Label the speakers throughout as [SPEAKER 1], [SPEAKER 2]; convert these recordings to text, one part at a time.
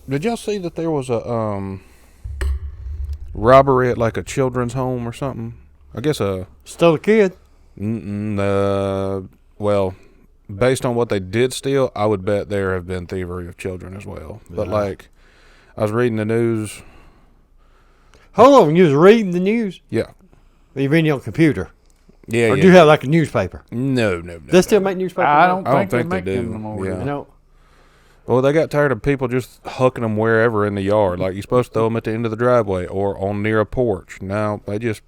[SPEAKER 1] Did y'all see that there was a robbery at like a children's home or something? I guess
[SPEAKER 2] Stole a kid.
[SPEAKER 1] Well, based on what they did steal, I would bet there have been thievery of children as well. But like, I was reading the news.
[SPEAKER 2] Hold on, you was reading the news?
[SPEAKER 1] Yeah.
[SPEAKER 2] You reading it on computer?
[SPEAKER 1] Yeah.
[SPEAKER 2] Or do you have like a newspaper?
[SPEAKER 1] No.
[SPEAKER 2] They still make newspapers?
[SPEAKER 3] I don't think
[SPEAKER 1] they
[SPEAKER 3] make
[SPEAKER 1] do.
[SPEAKER 3] them no more.
[SPEAKER 1] Yeah.
[SPEAKER 2] No.
[SPEAKER 1] Well, they got tired of people just hucking them wherever in the yard. Like, you're supposed to throw them at the end of the driveway or on near a porch. Now, they just...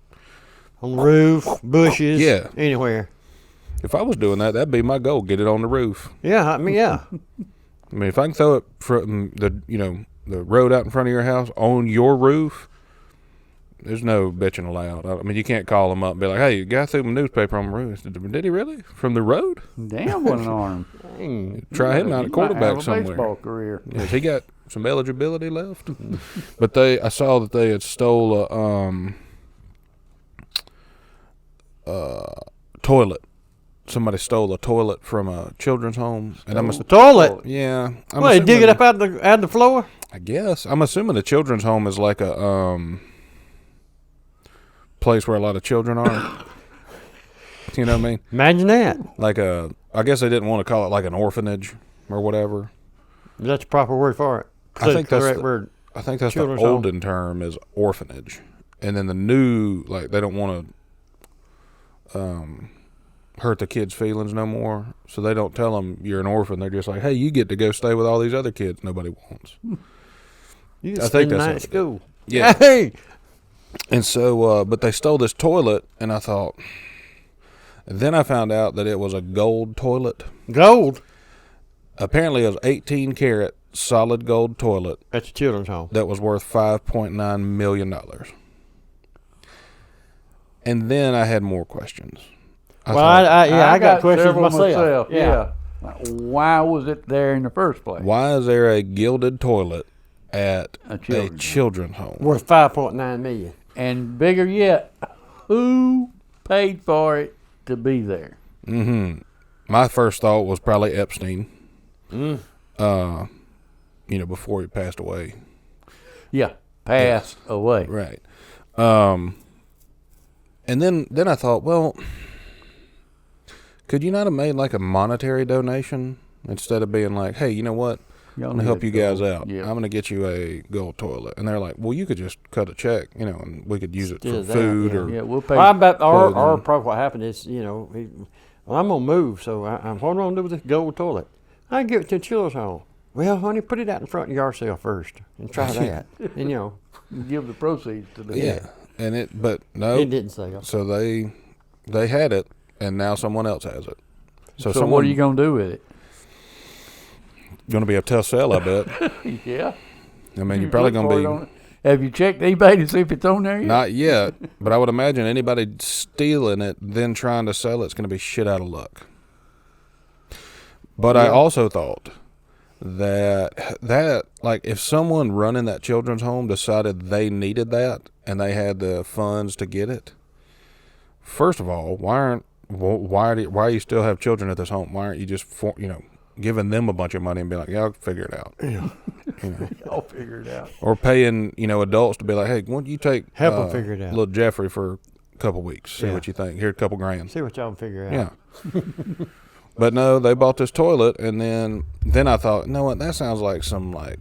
[SPEAKER 2] On the roof, bushes,
[SPEAKER 1] Yeah.
[SPEAKER 2] anywhere.
[SPEAKER 1] If I was doing that, that'd be my goal, get it on the roof.
[SPEAKER 2] Yeah, I mean, yeah.
[SPEAKER 1] I mean, if I can throw it from the road out in front of your house on your roof, there's no bitching allowed. I mean, you can't call them up and be like, hey, the guy threw my newspaper on my roof. Did he really? From the road?
[SPEAKER 3] Damn, what an arm.
[SPEAKER 2] Dang.
[SPEAKER 1] Try him out at quarterback somewhere.
[SPEAKER 3] Baseball career.
[SPEAKER 1] Has he got some eligibility left? But I saw that they had stole a toilet. Somebody stole a toilet from a children's home. And I'm
[SPEAKER 2] Toilet?
[SPEAKER 1] Yeah.
[SPEAKER 2] Well, they dig it up out of the floor?
[SPEAKER 1] I guess. I'm assuming the children's home is like a place where a lot of children are. You know what I mean?
[SPEAKER 2] Imagine that.
[SPEAKER 1] Like I guess they didn't want to call it like an orphanage or whatever.
[SPEAKER 2] That's the proper word for it.
[SPEAKER 1] I think that's
[SPEAKER 2] correct word.
[SPEAKER 1] I think that's the
[SPEAKER 2] Children's
[SPEAKER 1] olden term is orphanage. And then the new, like, they don't want to hurt the kids' feelings no more. So they don't tell them you're an orphan. They're just like, hey, you get to go stay with all these other kids nobody wants.
[SPEAKER 2] You can
[SPEAKER 1] I
[SPEAKER 2] spend
[SPEAKER 1] think
[SPEAKER 2] the
[SPEAKER 1] that's
[SPEAKER 2] night
[SPEAKER 1] what
[SPEAKER 2] at school.
[SPEAKER 1] Yeah.
[SPEAKER 2] Hey!
[SPEAKER 1] And so, but they stole this toilet, and I thought, then I found out that it was a gold toilet.
[SPEAKER 2] Gold?
[SPEAKER 1] Apparently it was 18 karat solid gold toilet.
[SPEAKER 2] At the children's home.
[SPEAKER 1] That was worth $5.9 million. And then I had more questions.
[SPEAKER 2] I got questions
[SPEAKER 3] several
[SPEAKER 2] myself.
[SPEAKER 3] Yeah. Why was it there in the first place?
[SPEAKER 1] Why is there a gilded toilet at a children's home?
[SPEAKER 2] Worth $5.9 million.
[SPEAKER 3] And bigger yet, who paid for it to be there?
[SPEAKER 1] Mm-hmm. My first thought was probably Epstein. Before he passed away.
[SPEAKER 3] Yeah, passed away.
[SPEAKER 1] Right. And then I thought, well, could you not have made like a monetary donation instead of being like, hey, you know what? I'm going to help you guys out.
[SPEAKER 3] Yeah.
[SPEAKER 1] I'm going to get you a gold toilet. And they're like, well, you could just cut a check, and we could use it
[SPEAKER 2] Still
[SPEAKER 1] for
[SPEAKER 2] there,
[SPEAKER 1] food
[SPEAKER 2] yeah.
[SPEAKER 1] or...
[SPEAKER 3] Yeah, we'll pay.
[SPEAKER 2] Well, or probably what happened is, I'm going to move, so I'm what am I going to do with this gold toilet? I give it to a children's home. Well, honey, put it out in front of your sale first and try that. And,
[SPEAKER 3] give the proceeds to the
[SPEAKER 1] Yeah. But no.
[SPEAKER 2] It didn't say.
[SPEAKER 1] So they had it, and now someone else has it.
[SPEAKER 3] So what are you going to do with it?
[SPEAKER 1] Going to be a tough sell, I bet.
[SPEAKER 3] Yeah.
[SPEAKER 1] I mean, you're probably going to be...
[SPEAKER 3] Have you checked eBay to see if it's on there yet?
[SPEAKER 1] Not yet, but I would imagine anybody stealing it, then trying to sell it's going to be shit out of luck. But I also thought that like if someone running that children's home decided they needed that and they had the funds to get it, first of all, why you still have children at this home? Why aren't you just giving them a bunch of money and be like, yeah, I'll figure it out.
[SPEAKER 2] Yeah.
[SPEAKER 3] I'll figure it out.
[SPEAKER 1] Or paying, adults to be like, hey, why don't you
[SPEAKER 2] help them figure it out.
[SPEAKER 1] Little Jeffrey for a couple weeks, see what you think. Here, a couple grand.
[SPEAKER 2] See what y'all can figure out.
[SPEAKER 1] Yeah. But no, they bought this toilet, and then I thought, you know what, that sounds like some like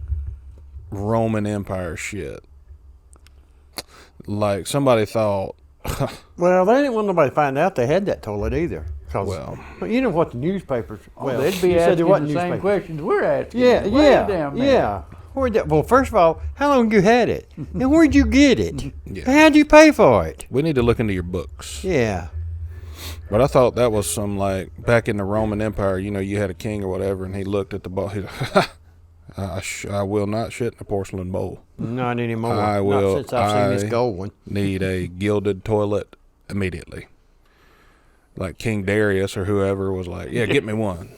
[SPEAKER 1] Roman Empire shit. Like somebody thought.
[SPEAKER 2] Well, they didn't want nobody to find out they had that toilet either.
[SPEAKER 1] Well,
[SPEAKER 2] you know what the newspapers. Well,
[SPEAKER 3] they'd be asking the same questions we're asking.
[SPEAKER 2] Yeah. Well, first of all, how long you had it, and where'd you get it?
[SPEAKER 1] Yeah.
[SPEAKER 2] How'd you pay for it?
[SPEAKER 1] We need to look into your books.
[SPEAKER 2] Yeah.
[SPEAKER 1] But I thought that was some like back in the Roman Empire. You had a king or whatever, and he looked at the bowl. He's like, I will not shit in a porcelain bowl.
[SPEAKER 2] Not anymore.
[SPEAKER 1] I will.
[SPEAKER 2] Not since I've seen this gold one.
[SPEAKER 1] Need a gilded toilet immediately. Like King Darius or whoever was like, yeah, get me one.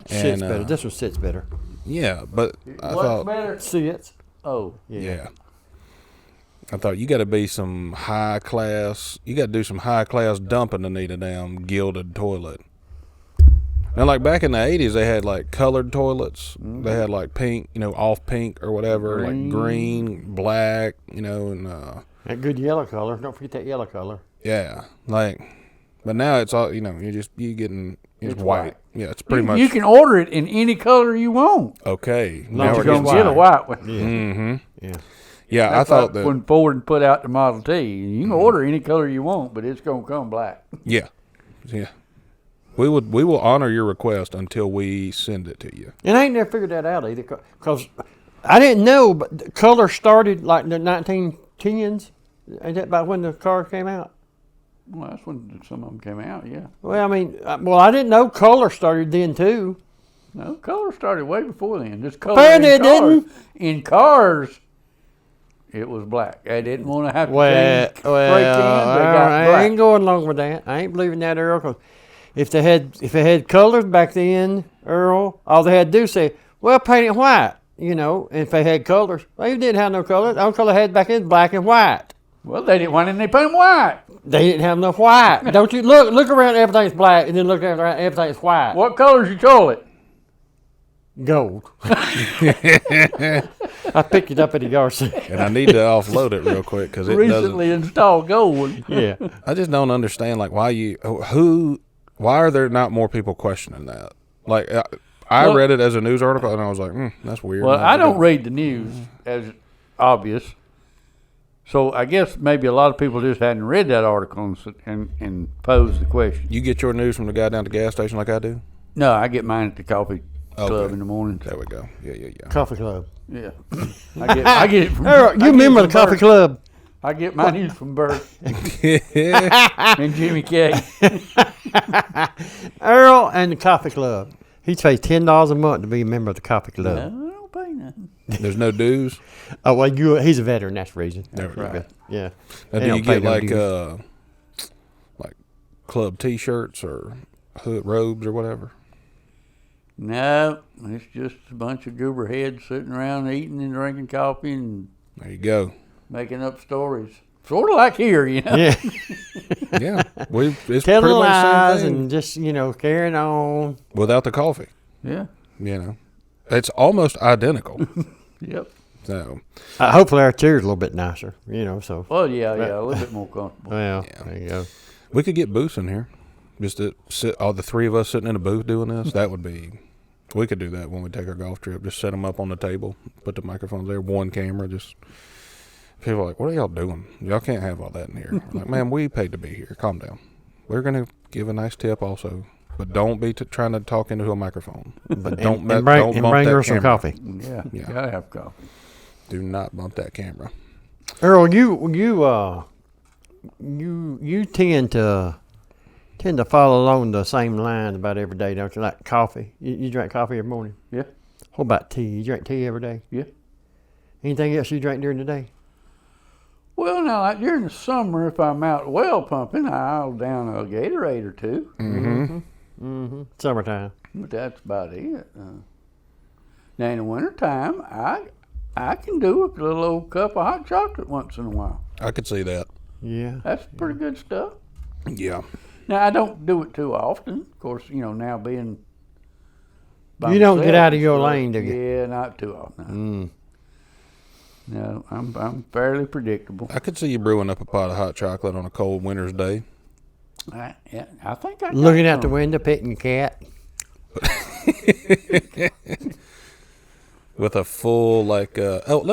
[SPEAKER 2] Sits better. This one sits better.
[SPEAKER 1] Yeah, but I
[SPEAKER 3] What's
[SPEAKER 1] thought
[SPEAKER 3] better?
[SPEAKER 2] Sits.
[SPEAKER 3] Oh,
[SPEAKER 1] yeah. I thought you got to be some high class. You got to do some high class dumping to need a damn gilded toilet. Now, like back in the 80s, they had like colored toilets. They had like pink, off pink or whatever, like green, black, and
[SPEAKER 2] That good yellow color. Don't forget that yellow color.
[SPEAKER 1] yeah, like. But now it's all you getting it's white. Yeah, it's pretty much.
[SPEAKER 3] You can order it in any color you want.
[SPEAKER 1] Okay.
[SPEAKER 2] No,
[SPEAKER 1] Now
[SPEAKER 2] you're
[SPEAKER 1] we're
[SPEAKER 2] gonna
[SPEAKER 1] getting
[SPEAKER 3] Get a white one.
[SPEAKER 2] Yeah.
[SPEAKER 1] Mm-hmm.
[SPEAKER 2] Yeah.
[SPEAKER 1] Yeah,
[SPEAKER 3] That's
[SPEAKER 1] I thought
[SPEAKER 3] like
[SPEAKER 1] that.
[SPEAKER 3] when Ford put out the Model T, you can order any color you want, but it's gonna come black.
[SPEAKER 1] Yeah. We will honor your request until we send it to you.
[SPEAKER 2] And I ain't never figured that out either, because I didn't know, but the color started like the 1910s. Ain't that about when the car came out?
[SPEAKER 3] Well, that's when some of them came out. Yeah.
[SPEAKER 2] Well, I mean, I didn't know color started then too.
[SPEAKER 3] No, color started way before then. Just color
[SPEAKER 2] Apparently
[SPEAKER 3] in
[SPEAKER 2] it
[SPEAKER 3] cars.
[SPEAKER 2] didn't.
[SPEAKER 3] In cars, it was black. They didn't want to have to
[SPEAKER 2] Well,
[SPEAKER 3] change spray cans. They got
[SPEAKER 2] I
[SPEAKER 3] black.
[SPEAKER 2] ain't going along with that. I ain't believing that, Earl. 'Cause if they had colors back then, Earl, all they had to do say, well, paint it white. And if they had colors, well, you didn't have no colors. The only color they had back then was black and white.
[SPEAKER 3] Well, they didn't want it, and they put them white.
[SPEAKER 2] They didn't have no white. Don't you look around? Everything's black, and then look around, everything's white.
[SPEAKER 3] What color's your toilet?
[SPEAKER 2] Gold. I picked it up at the yard sale.
[SPEAKER 1] And I need to offload it real quick because it
[SPEAKER 3] Recently installed gold.
[SPEAKER 2] Yeah.
[SPEAKER 1] I just don't understand why are there not more people questioning that? Like I
[SPEAKER 3] Well-
[SPEAKER 1] read it as a news article and I was like, that's weird.
[SPEAKER 3] Well,
[SPEAKER 1] No,
[SPEAKER 3] I don't read the news as obvious. So I guess maybe a lot of people just hadn't read that article and posed the question.
[SPEAKER 1] You get your news from the guy down at the gas station like I do?
[SPEAKER 3] No, I get mine at the coffee club
[SPEAKER 1] Okay.
[SPEAKER 3] in the morning.
[SPEAKER 1] There we go. Yeah.
[SPEAKER 2] Coffee Club.
[SPEAKER 3] Yeah, I get it from.
[SPEAKER 2] Earl,
[SPEAKER 3] I
[SPEAKER 2] you
[SPEAKER 3] get it
[SPEAKER 2] remember the
[SPEAKER 3] from
[SPEAKER 2] Coffee
[SPEAKER 3] Bert.
[SPEAKER 2] Club?
[SPEAKER 3] I get my news from Bert and Jimmy K.
[SPEAKER 2] Earl and the Coffee Club. He pays $10 a month to be a member of the Coffee
[SPEAKER 3] No,
[SPEAKER 2] Club.
[SPEAKER 3] I don't pay nothing.
[SPEAKER 1] There's no dues.
[SPEAKER 2] Oh well, he's a veteran. That's the reason.
[SPEAKER 1] There we go.
[SPEAKER 3] right.
[SPEAKER 2] Yeah.
[SPEAKER 1] Now,
[SPEAKER 2] They
[SPEAKER 1] do
[SPEAKER 2] don't
[SPEAKER 1] you
[SPEAKER 2] pay
[SPEAKER 1] get
[SPEAKER 2] no
[SPEAKER 1] like
[SPEAKER 2] dues.
[SPEAKER 1] like club T-shirts or hood robes or whatever?
[SPEAKER 3] No, it's just a bunch of goober heads sitting around eating and drinking coffee and
[SPEAKER 1] There you go.
[SPEAKER 3] making up stories. Sort of like here, you know.
[SPEAKER 2] Yeah.
[SPEAKER 1] Yeah, it's
[SPEAKER 2] Telling
[SPEAKER 1] pretty much the
[SPEAKER 2] lies
[SPEAKER 1] same thing
[SPEAKER 2] and just carrying on.
[SPEAKER 1] without the coffee.
[SPEAKER 3] Yeah.
[SPEAKER 1] It's almost identical.
[SPEAKER 3] Yep.
[SPEAKER 1] So
[SPEAKER 2] Hopefully our chair's a little bit nicer. So.
[SPEAKER 3] Well, yeah, a little bit more comfortable.
[SPEAKER 2] Well,
[SPEAKER 1] Yeah.
[SPEAKER 2] there you go.
[SPEAKER 1] we could get booths in here, just to sit all the three of us sitting in a booth doing this. That would be. We could do that when we take our golf trip. Just set them up on the table, put the microphones there, one camera. Just people are like, what are y'all doing? Y'all can't have all that in here. I'm like, man, we paid to be here. Calm down. We're gonna give a nice tip also, but don't be trying to talk into a microphone. But don't
[SPEAKER 2] and bring,
[SPEAKER 1] don't
[SPEAKER 2] and
[SPEAKER 1] bump
[SPEAKER 2] bring
[SPEAKER 1] that
[SPEAKER 2] her some
[SPEAKER 1] camera.
[SPEAKER 2] coffee.
[SPEAKER 3] Yeah.
[SPEAKER 1] Yeah.
[SPEAKER 3] Gotta have coffee.
[SPEAKER 1] Do not bump that camera.
[SPEAKER 2] Earl, you tend to follow along the same line about every day, don't you? Like coffee. You drink coffee every morning.
[SPEAKER 3] Yeah.
[SPEAKER 2] What about tea? You drink tea every day?
[SPEAKER 3] Yeah.
[SPEAKER 2] Anything else you drink during the day?
[SPEAKER 3] Well, now, like during the summer, if I'm out well pumping, I'll down a Gatorade or two.
[SPEAKER 2] Mm-hmm. Summertime.
[SPEAKER 3] But that's about it. Now, in the wintertime, I can do a little old cup of hot chocolate once in a while.
[SPEAKER 1] I could see that.
[SPEAKER 2] Yeah.
[SPEAKER 3] That's pretty good stuff.
[SPEAKER 1] Yeah.
[SPEAKER 3] Now, I don't do it too often. Of course, now being by
[SPEAKER 2] You don't get
[SPEAKER 3] myself
[SPEAKER 2] out of
[SPEAKER 3] and
[SPEAKER 2] your
[SPEAKER 3] stuff,
[SPEAKER 2] lane, do you?
[SPEAKER 3] Yeah, not too often. No, I'm fairly predictable.
[SPEAKER 1] I could see you brewing up a pot of hot chocolate on a cold winter's day.
[SPEAKER 3] I think I got
[SPEAKER 2] Looking out the
[SPEAKER 3] some.
[SPEAKER 2] window, petting your cat.
[SPEAKER 1] With a full let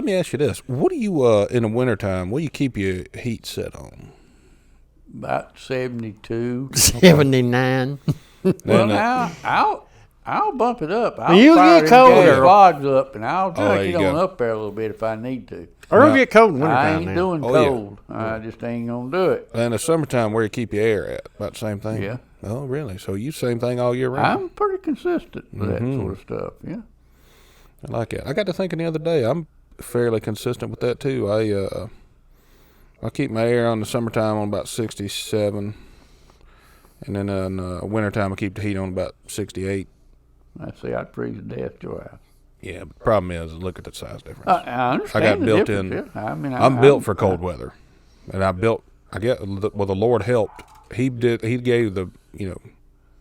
[SPEAKER 1] me ask you this. What do you in the wintertime, what do you keep your heat set on?
[SPEAKER 3] About 72.
[SPEAKER 2] 79.
[SPEAKER 3] Well,
[SPEAKER 1] Then,
[SPEAKER 3] now I'll bump it up. I'll
[SPEAKER 2] You
[SPEAKER 3] fire
[SPEAKER 2] get
[SPEAKER 3] them
[SPEAKER 2] cold,
[SPEAKER 3] gas
[SPEAKER 2] Earl.
[SPEAKER 3] logs up, and I'll
[SPEAKER 1] there
[SPEAKER 3] take it
[SPEAKER 1] you
[SPEAKER 3] on
[SPEAKER 1] go.
[SPEAKER 3] up there a little bit if I need to.
[SPEAKER 2] Earl
[SPEAKER 1] No.
[SPEAKER 2] get cold in
[SPEAKER 3] I
[SPEAKER 2] wintertime
[SPEAKER 3] ain't
[SPEAKER 2] now.
[SPEAKER 3] doing
[SPEAKER 1] Oh, yeah.
[SPEAKER 3] cold. I just ain't gonna do it.
[SPEAKER 1] in the summertime, where you keep your air at? About the same thing?
[SPEAKER 3] Yeah.
[SPEAKER 1] Oh, really? So you same thing all year round?
[SPEAKER 3] I'm pretty consistent with that
[SPEAKER 1] Mhm.
[SPEAKER 3] sort of stuff. Yeah.
[SPEAKER 1] I like it. I got to thinking the other day, I'm fairly consistent with that too. I keep my air on the summertime on about 67, and then in wintertime I keep the heat on about 68.
[SPEAKER 3] I see. I'd freeze to death at your house.
[SPEAKER 1] Yeah, but the problem is, look at the size difference.
[SPEAKER 3] I understand.
[SPEAKER 1] I got
[SPEAKER 3] the
[SPEAKER 1] built
[SPEAKER 3] difference,
[SPEAKER 1] in.
[SPEAKER 3] yeah. I mean,
[SPEAKER 1] I'm built for cold weather, and the Lord helped. He gave the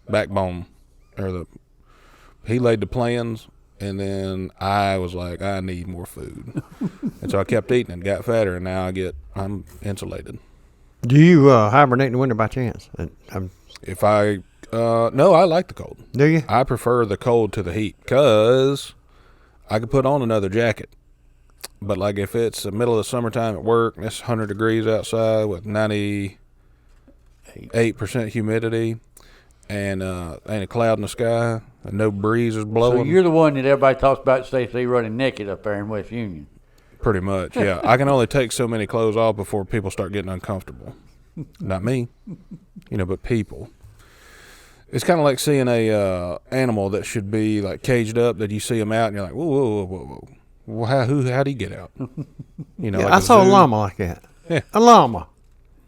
[SPEAKER 1] backbone he laid the plans, and then I was like, I need more food, and so I kept eating and got fatter, and now I'm insulated.
[SPEAKER 2] Do you hibernate in the winter by chance?
[SPEAKER 1] If I no, I like the cold.
[SPEAKER 2] Do you?
[SPEAKER 1] I prefer the cold to the heat because I could put on another jacket. But like if it's the middle of the summertime at work and it's 100 degrees outside with 98% humidity and ain't a cloud in the sky and no breeze is blowing.
[SPEAKER 3] So you're the one that everybody talks about Stacey running naked up there in West Union.
[SPEAKER 1] Pretty much, yeah. I can only take so many clothes off before people start getting uncomfortable. Not me, but people. It's kind of like seeing a animal that should be like caged up, that you see them out and you're like, whoa, whoa, whoa, whoa. Well, how'd he get out?
[SPEAKER 2] Yeah,
[SPEAKER 1] like
[SPEAKER 2] I saw a llama like that.
[SPEAKER 1] Yeah.
[SPEAKER 2] A llama.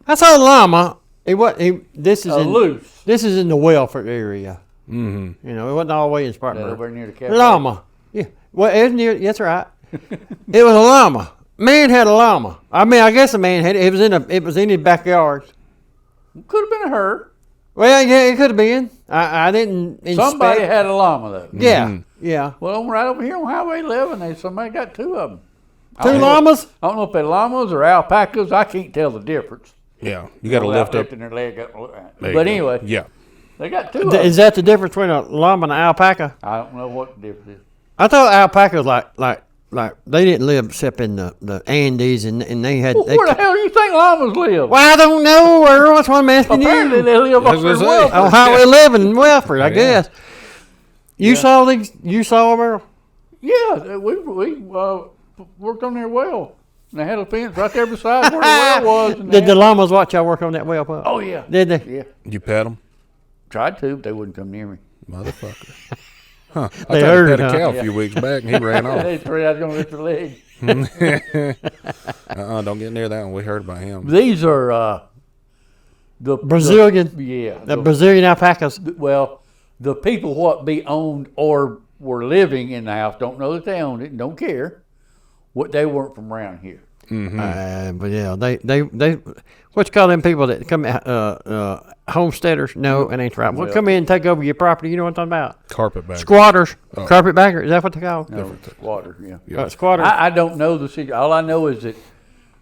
[SPEAKER 2] I saw a llama. This is in the Welford area.
[SPEAKER 1] Mm-hmm.
[SPEAKER 2] It wasn't all the way in
[SPEAKER 3] That
[SPEAKER 2] Spartanburg.
[SPEAKER 3] over near the cafe.
[SPEAKER 2] Llama. Yeah. Well, it was near. That's right. It was a llama. Man had a llama. I mean, I guess a man had it. It was in his backyard.
[SPEAKER 3] Could have been her.
[SPEAKER 2] Well, yeah, it could have been. I didn't inspect.
[SPEAKER 3] Somebody had a llama though.
[SPEAKER 2] Yeah.
[SPEAKER 1] Mhm.
[SPEAKER 2] Yeah.
[SPEAKER 3] Well, right over here on Highway 11, somebody got two of them.
[SPEAKER 2] Two llamas?
[SPEAKER 3] I don't know if they're llamas or alpacas. I can't tell the difference.
[SPEAKER 1] Yeah, you got to lift up.
[SPEAKER 3] Lifting their leg up.
[SPEAKER 1] There you
[SPEAKER 3] But
[SPEAKER 1] go.
[SPEAKER 3] anyway,
[SPEAKER 1] Yeah.
[SPEAKER 3] they got two of them.
[SPEAKER 2] Is that the difference between a llama and an alpaca?
[SPEAKER 3] I don't know what the difference is.
[SPEAKER 2] I thought alpacas like they didn't live except in the Andes and they had.
[SPEAKER 3] Well, where the hell do you think llamas live?
[SPEAKER 2] Well, I don't know, Earl. That's what I'm asking
[SPEAKER 3] Apparently
[SPEAKER 2] you.
[SPEAKER 3] they live
[SPEAKER 1] That's
[SPEAKER 3] up
[SPEAKER 1] what I
[SPEAKER 3] in
[SPEAKER 1] say.
[SPEAKER 3] Welford.
[SPEAKER 2] On Highway 11 in Welford, I
[SPEAKER 1] Yeah.
[SPEAKER 2] guess. You saw these? You saw them, Earl?
[SPEAKER 3] Yeah, we worked on their well. And they had a fence right there beside where the well was. And
[SPEAKER 2] Did the llamas watch y'all work on that well pump?
[SPEAKER 3] Oh, yeah.
[SPEAKER 2] Did they?
[SPEAKER 3] Yeah.
[SPEAKER 1] You pet them,
[SPEAKER 3] Tried to, but they wouldn't come near me.
[SPEAKER 1] motherfucker. Huh? I
[SPEAKER 2] They
[SPEAKER 1] tried
[SPEAKER 2] heard
[SPEAKER 1] to
[SPEAKER 2] it,
[SPEAKER 1] pet a
[SPEAKER 2] huh?
[SPEAKER 1] cow a few weeks back, and he ran off.
[SPEAKER 3] They threw I was going to lift their leg.
[SPEAKER 1] Don't get near that one. We heard about him.
[SPEAKER 3] These are the
[SPEAKER 2] Brazilian.
[SPEAKER 3] Yeah.
[SPEAKER 2] The Brazilian alpacas.
[SPEAKER 3] Well, the people what be owned or were living in the house don't know that they owned it and don't care. What they weren't from around here.
[SPEAKER 1] Mm-hmm.
[SPEAKER 2] But yeah, they what you call them people that come homesteaders? No, it ain't right. Well,
[SPEAKER 3] Well-
[SPEAKER 2] come in and take over your property. You know what I'm talking about?
[SPEAKER 1] Carpetbagger.
[SPEAKER 2] Squatters, carpetbagger. Is that what they call them?
[SPEAKER 3] No, water. Yeah.
[SPEAKER 1] Yeah.
[SPEAKER 2] Squatters.
[SPEAKER 3] I don't know the situation. All I know is that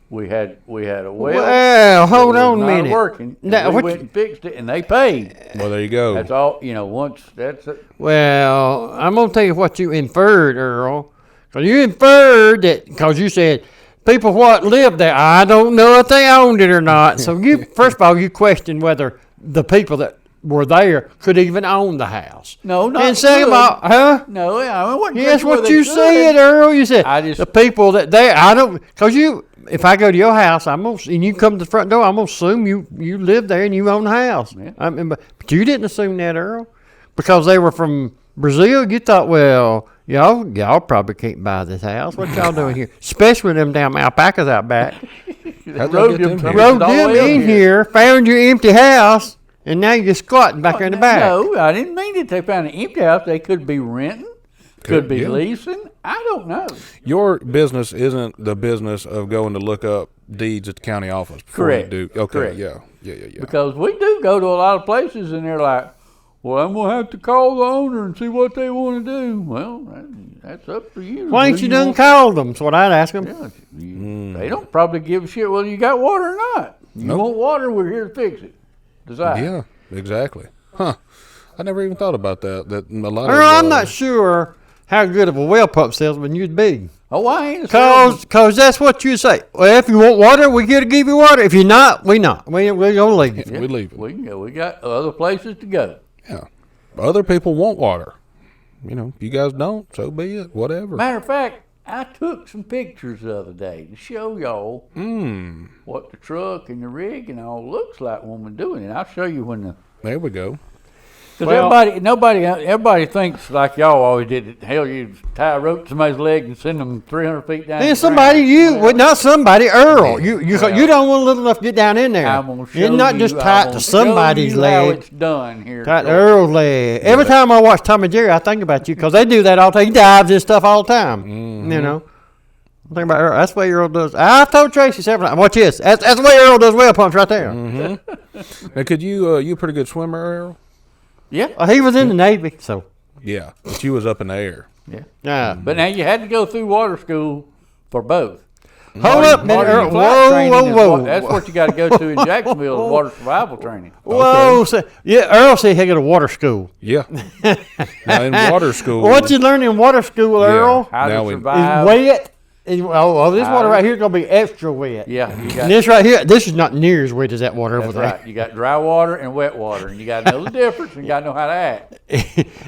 [SPEAKER 3] we had a well.
[SPEAKER 2] Well, hold
[SPEAKER 3] that
[SPEAKER 2] on
[SPEAKER 3] was
[SPEAKER 2] a
[SPEAKER 3] not
[SPEAKER 2] minute.
[SPEAKER 3] Working. And
[SPEAKER 2] Now,
[SPEAKER 3] we
[SPEAKER 2] what
[SPEAKER 3] went
[SPEAKER 2] you-
[SPEAKER 3] and fixed it, and they paid.
[SPEAKER 1] Well, there you go.
[SPEAKER 3] That's all. Once that's it.
[SPEAKER 2] Well, I'm gonna tell you what you inferred, Earl. Because you inferred that because you said people what lived there. I don't know if they owned it or not. So you first of all you questioned whether the people that were there could even own the house.
[SPEAKER 3] No, not
[SPEAKER 2] And second of
[SPEAKER 3] good.
[SPEAKER 2] all, huh?
[SPEAKER 3] No, I wasn't.
[SPEAKER 2] Yes,
[SPEAKER 3] sure
[SPEAKER 2] what
[SPEAKER 3] they
[SPEAKER 2] you
[SPEAKER 3] could.
[SPEAKER 2] said, Earl. You said
[SPEAKER 3] I just-
[SPEAKER 2] the people that there. I don't because you. If I go to your house, and you come to the front door, I'm gonna assume you live there and you own the house.
[SPEAKER 3] Yeah.
[SPEAKER 2] I mean, but you didn't assume that, Earl, because they were from Brazil. You thought, well, y'all probably can't buy this house. What y'all doing here? Especially with them damn alpacas out back.
[SPEAKER 1] How'd they
[SPEAKER 3] Rode
[SPEAKER 1] get
[SPEAKER 3] them
[SPEAKER 1] them here?
[SPEAKER 2] Rode
[SPEAKER 3] all the
[SPEAKER 2] them
[SPEAKER 3] way up
[SPEAKER 2] in here, found your empty house, and now you're squatting back there in the back.
[SPEAKER 3] No, I didn't mean that they found an empty house. They could be renting, could be
[SPEAKER 1] yeah.
[SPEAKER 3] leasing. I don't know.
[SPEAKER 1] Your business isn't the business of going to look up deeds at the county office. Before
[SPEAKER 3] Correct.
[SPEAKER 1] You do. Okay.
[SPEAKER 3] Correct.
[SPEAKER 1] Yeah.
[SPEAKER 3] Because we do go to a lot of places and they're like, well, I'm going to have to call the owner and see what they want to do. Well, that's up to you.
[SPEAKER 2] Why ain't
[SPEAKER 3] Do
[SPEAKER 2] you done
[SPEAKER 3] want-
[SPEAKER 2] called them? That's what I'd ask them.
[SPEAKER 3] Yeah, They don't probably give a shit whether you got water or not. You
[SPEAKER 1] Nope.
[SPEAKER 3] want water, we're here to fix it. Decide.
[SPEAKER 1] Yeah. Exactly. Huh. I never even thought about that. That a lot
[SPEAKER 2] Earl,
[SPEAKER 1] of.
[SPEAKER 2] I'm not sure how good of a well pump salesman you'd be.
[SPEAKER 3] Oh, I ain't a salesman.
[SPEAKER 2] Cause that's what you say. Well, if you want water, we here to give you water. If you're not, we not. We gonna leave you.
[SPEAKER 3] Yeah,
[SPEAKER 1] We leave it.
[SPEAKER 3] We can go. We got other places to go.
[SPEAKER 1] Yeah. Other people want water. If you guys don't, so be it. Whatever.
[SPEAKER 3] Matter of fact, I took some pictures the other day to show y'all what the truck and the rig and all looks like when we're doing it. I'll show you when the.
[SPEAKER 1] There we go.
[SPEAKER 3] Because everybody thinks like y'all always did it. Hell, you tie a rope to somebody's leg and send them 300 feet down.
[SPEAKER 2] And
[SPEAKER 3] the
[SPEAKER 2] somebody,
[SPEAKER 3] ground.
[SPEAKER 2] well, not somebody, Earl. You
[SPEAKER 3] Well,
[SPEAKER 2] don't want little enough to get down in there.
[SPEAKER 3] I'm gonna show
[SPEAKER 2] You're not
[SPEAKER 3] you,
[SPEAKER 2] just
[SPEAKER 3] I'm
[SPEAKER 2] tied
[SPEAKER 3] gonna
[SPEAKER 2] to somebody's
[SPEAKER 3] show you how
[SPEAKER 2] leg.
[SPEAKER 3] it's done here.
[SPEAKER 2] Tied to
[SPEAKER 3] shortly.
[SPEAKER 2] Earl's leg. Every time I watch Tom and Jerry, I think about you because they do that all the time. He dives and stuff all the time. You know. I think about Earl. That's the way Earl does. I've told Tracy several times. Watch this. That's the way Earl does well pumps right there.
[SPEAKER 1] Now, could you a pretty good swimmer, Earl?
[SPEAKER 3] Yeah.
[SPEAKER 2] He was in the Navy, so.
[SPEAKER 1] Yeah, but you was up in the air.
[SPEAKER 3] Yeah. But now you had to go through water school for both.
[SPEAKER 2] Hold up,
[SPEAKER 3] Marty,
[SPEAKER 2] Earl.
[SPEAKER 3] flight training
[SPEAKER 2] Whoa,
[SPEAKER 3] is
[SPEAKER 2] whoa.
[SPEAKER 3] That's what you got to go to in Jacksonville, water survival training.
[SPEAKER 2] Whoa. So, Earl said he had to go to water school.
[SPEAKER 1] Yeah. Now in water school.
[SPEAKER 2] What you learn in water school, Earl?
[SPEAKER 3] How
[SPEAKER 1] Now
[SPEAKER 3] to
[SPEAKER 1] we-
[SPEAKER 3] survive.
[SPEAKER 2] Is wet. This water right here is going to be extra wet.
[SPEAKER 3] Yeah, you
[SPEAKER 2] And
[SPEAKER 3] got,
[SPEAKER 2] this right here, this is not near as wet as that water
[SPEAKER 3] that's
[SPEAKER 2] over there.
[SPEAKER 3] right. You got dry water and wet water, and you got to know the difference, and you got to know how to act.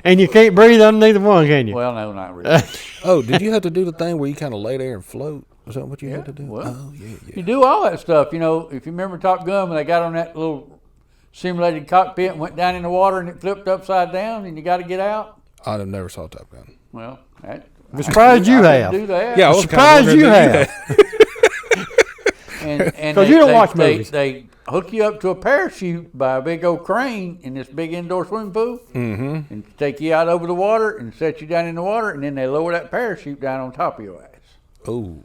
[SPEAKER 2] And you can't breathe under neither one, can you?
[SPEAKER 3] Well, no, not really.
[SPEAKER 1] Oh, did you have to do the thing where you kind of lay there and float? Is that what you had to do?
[SPEAKER 3] Well,
[SPEAKER 1] Oh, yeah.
[SPEAKER 3] You do all that stuff. You know, if you remember Top Gun, when they got on that little simulated cockpit and went down in the water and it flipped upside down, and you got to get out.
[SPEAKER 1] I never saw Top Gun.
[SPEAKER 3] Well,
[SPEAKER 2] I'm surprised you have.
[SPEAKER 3] Do that.
[SPEAKER 1] Yeah, I was
[SPEAKER 2] Surprised
[SPEAKER 1] kinda
[SPEAKER 2] you
[SPEAKER 1] wondering
[SPEAKER 2] have.
[SPEAKER 3] And
[SPEAKER 2] 'Cause you don't watch movies.
[SPEAKER 3] They hook you up to a parachute by a big old crane in this big indoor swimming pool, and take you out over the water and set you down in the water, and then they lower that parachute down on top of your ass.
[SPEAKER 1] Oh,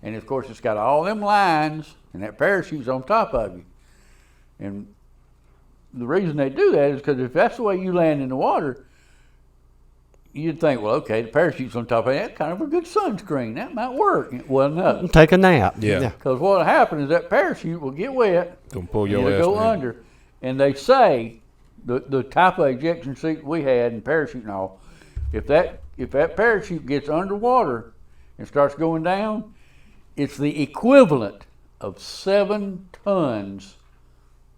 [SPEAKER 3] And of course, it's got all them lines, and that parachute's on top of you. And the reason they do that is because if that's the way you land in the water, you'd think, well, okay, the parachute's on top of that, kind of a good sunscreen. That might work. Well, no.
[SPEAKER 2] Take a nap.
[SPEAKER 1] Yeah.
[SPEAKER 3] Because what will happen is that parachute will get wet,
[SPEAKER 1] gonna pull
[SPEAKER 3] and
[SPEAKER 1] your
[SPEAKER 3] it'll
[SPEAKER 1] ass
[SPEAKER 3] go
[SPEAKER 1] down.
[SPEAKER 3] under. And they say the type of ejection seat we had and parachute and all, if that parachute gets underwater and starts going down, it's the equivalent of 7 tons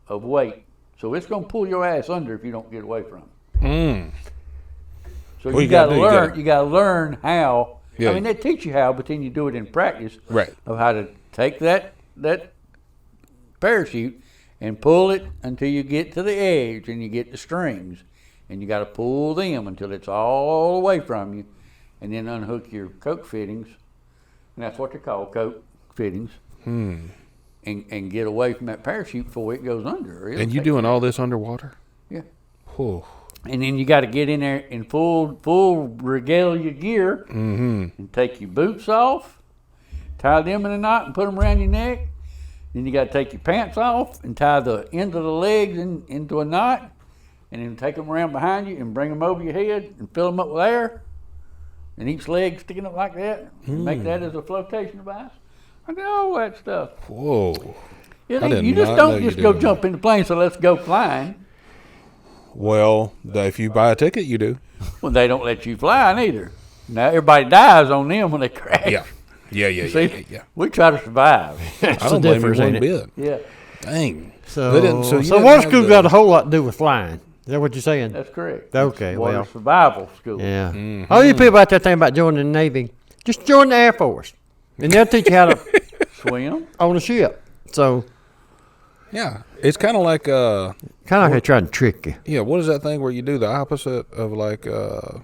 [SPEAKER 3] of weight. So it's going to pull your ass under if you don't get away from it. So
[SPEAKER 1] Well,
[SPEAKER 3] you got to
[SPEAKER 1] do,
[SPEAKER 3] learn. You got to learn how.
[SPEAKER 1] Yeah.
[SPEAKER 3] I mean, they teach you how, but then you do it in practice.
[SPEAKER 1] Right.
[SPEAKER 3] Of how to take that parachute and pull it until you get to the edge and you get the strings, and you got to pull them until it's all away from you, and then unhook your coat fittings, and that's what they call coat fittings. And get away from that parachute before it goes under.
[SPEAKER 1] And you doing all this underwater?
[SPEAKER 3] Yeah.
[SPEAKER 1] Oh,
[SPEAKER 3] And then you got to get in there in full regalia gear and take your boots off, tie them in a knot and put them around your neck. Then you got to take your pants off and tie the end of the legs into a knot, and then take them around behind you and bring them over your head and fill them up with air. And each leg sticking up like that. And make that as a flotation device. I did all that stuff.
[SPEAKER 1] whoa.
[SPEAKER 3] You
[SPEAKER 1] did
[SPEAKER 3] just
[SPEAKER 1] not know
[SPEAKER 3] don't
[SPEAKER 1] you
[SPEAKER 3] just go
[SPEAKER 1] did
[SPEAKER 3] jump in the plane, so let's go flying.
[SPEAKER 1] Well, if you buy a ticket, you do.
[SPEAKER 3] Well, they don't let you fly neither. Now everybody dies on them when they crash.
[SPEAKER 1] Yeah.
[SPEAKER 3] See,
[SPEAKER 1] Yeah.
[SPEAKER 3] we try to survive.
[SPEAKER 1] I don't blame you
[SPEAKER 2] difference,
[SPEAKER 1] one
[SPEAKER 2] ain't
[SPEAKER 1] bit.
[SPEAKER 3] Yeah,
[SPEAKER 1] Dang.
[SPEAKER 2] So,
[SPEAKER 1] They didn't- you
[SPEAKER 2] so
[SPEAKER 1] didn't
[SPEAKER 2] water
[SPEAKER 1] have
[SPEAKER 2] school
[SPEAKER 1] the-
[SPEAKER 2] got a whole lot to do with flying. Is that what you're saying?
[SPEAKER 3] that's correct.
[SPEAKER 2] Okay,
[SPEAKER 3] It's water
[SPEAKER 2] well.
[SPEAKER 3] survival school.
[SPEAKER 2] Yeah. All you people out there thinking about joining the Navy, just join the Air Force. And they'll teach you how to
[SPEAKER 3] Swim.
[SPEAKER 2] own a ship. So,
[SPEAKER 1] Yeah. It's kind of like,
[SPEAKER 2] kind of like they're trying to trick you.
[SPEAKER 1] yeah, what is that thing where you do the opposite of like, it's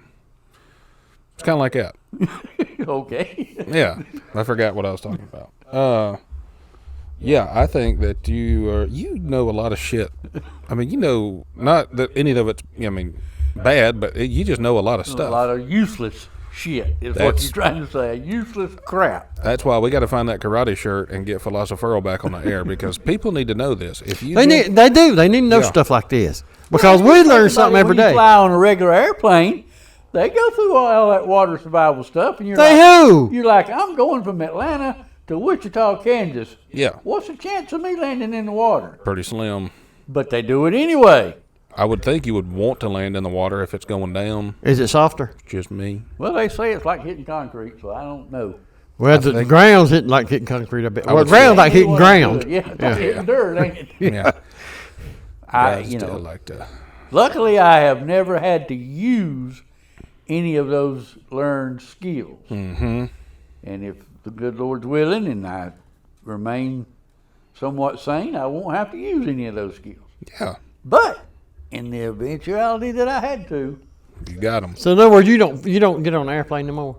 [SPEAKER 1] kind of like that.
[SPEAKER 3] Okay.
[SPEAKER 1] Yeah. I forgot what I was talking about. Yeah, I think that you know a lot of shit. I mean, you know, not that any of it's, bad, but you just know a lot of
[SPEAKER 3] A
[SPEAKER 1] stuff.
[SPEAKER 3] lot of useless shit is what
[SPEAKER 1] That's-
[SPEAKER 3] you're trying to say. Useless crap.
[SPEAKER 1] That's why we got to find that karate shirt and get Philosopher back on the air because people need to know this. If you
[SPEAKER 2] They need to know
[SPEAKER 1] Yeah.
[SPEAKER 2] stuff like this. Because we
[SPEAKER 3] Think
[SPEAKER 2] learn
[SPEAKER 3] about
[SPEAKER 2] something
[SPEAKER 3] it,
[SPEAKER 2] every
[SPEAKER 3] when you
[SPEAKER 2] day.
[SPEAKER 3] fly on a regular airplane, they go through all that water survival stuff, and you're
[SPEAKER 2] They
[SPEAKER 3] like,
[SPEAKER 2] who?
[SPEAKER 3] you're like, I'm going from Atlanta to Wichita, Kansas.
[SPEAKER 1] Yeah.
[SPEAKER 3] What's the chance of me landing in the water?
[SPEAKER 1] pretty slim.
[SPEAKER 3] But they do it anyway.
[SPEAKER 1] I would think you would want to land in the water if it's going down.
[SPEAKER 2] Is it softer?
[SPEAKER 1] Just me.
[SPEAKER 3] Well, they say it's like hitting concrete, so I don't know.
[SPEAKER 2] Well, the ground's hitting like hitting concrete a bit. Well,
[SPEAKER 1] would
[SPEAKER 2] the ground's
[SPEAKER 1] say-
[SPEAKER 2] like hitting ground.
[SPEAKER 3] Yeah, it's like hitting dirt, ain't it?
[SPEAKER 1] Yeah.
[SPEAKER 3] I,
[SPEAKER 1] Guys
[SPEAKER 3] you
[SPEAKER 1] still
[SPEAKER 3] know,
[SPEAKER 1] like to.
[SPEAKER 3] luckily I have never had to use any of those learned skills.
[SPEAKER 1] Mm-hmm.
[SPEAKER 3] And if the good Lord's willing and I remain somewhat sane, I won't have to use any of those skills.
[SPEAKER 1] Yeah.
[SPEAKER 3] But in the eventuality that I had to,
[SPEAKER 1] You got them.
[SPEAKER 2] So in other words, you don't get on an airplane no more.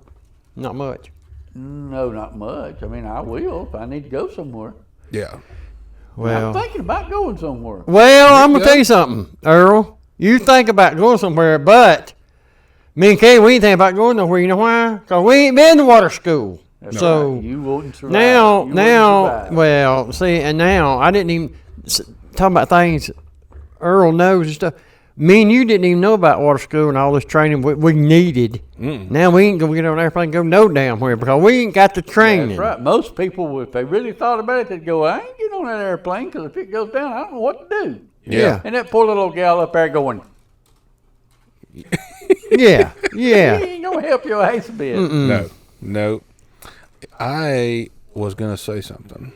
[SPEAKER 2] Not much.
[SPEAKER 3] no, not much. I mean, I will if I need to go somewhere.
[SPEAKER 1] Yeah.
[SPEAKER 3] I'm
[SPEAKER 2] Well,
[SPEAKER 3] thinking about going somewhere.
[SPEAKER 2] I'm gonna tell you something, Earl. You think about going somewhere, but me and Kay, we ain't think about going nowhere. You know why? Because we ain't been to water school.
[SPEAKER 3] That's
[SPEAKER 2] So
[SPEAKER 3] right. You wouldn't survive.
[SPEAKER 2] now,
[SPEAKER 3] You wouldn't survive.
[SPEAKER 2] well, see, and now I didn't even talk about things Earl knows and stuff. Me and you didn't even know about water school and all this training we needed. Now we ain't gonna get on an airplane and go no damn where because we ain't got the training.
[SPEAKER 3] That's right. Most people, if they really thought about it, they'd go, I ain't getting on that airplane because if it goes down, I don't know what to do.
[SPEAKER 2] Yeah.
[SPEAKER 3] And that poor little gal up there going,
[SPEAKER 2] Yeah.
[SPEAKER 3] he ain't going to help your ace a bit.
[SPEAKER 1] No. I was going to say something.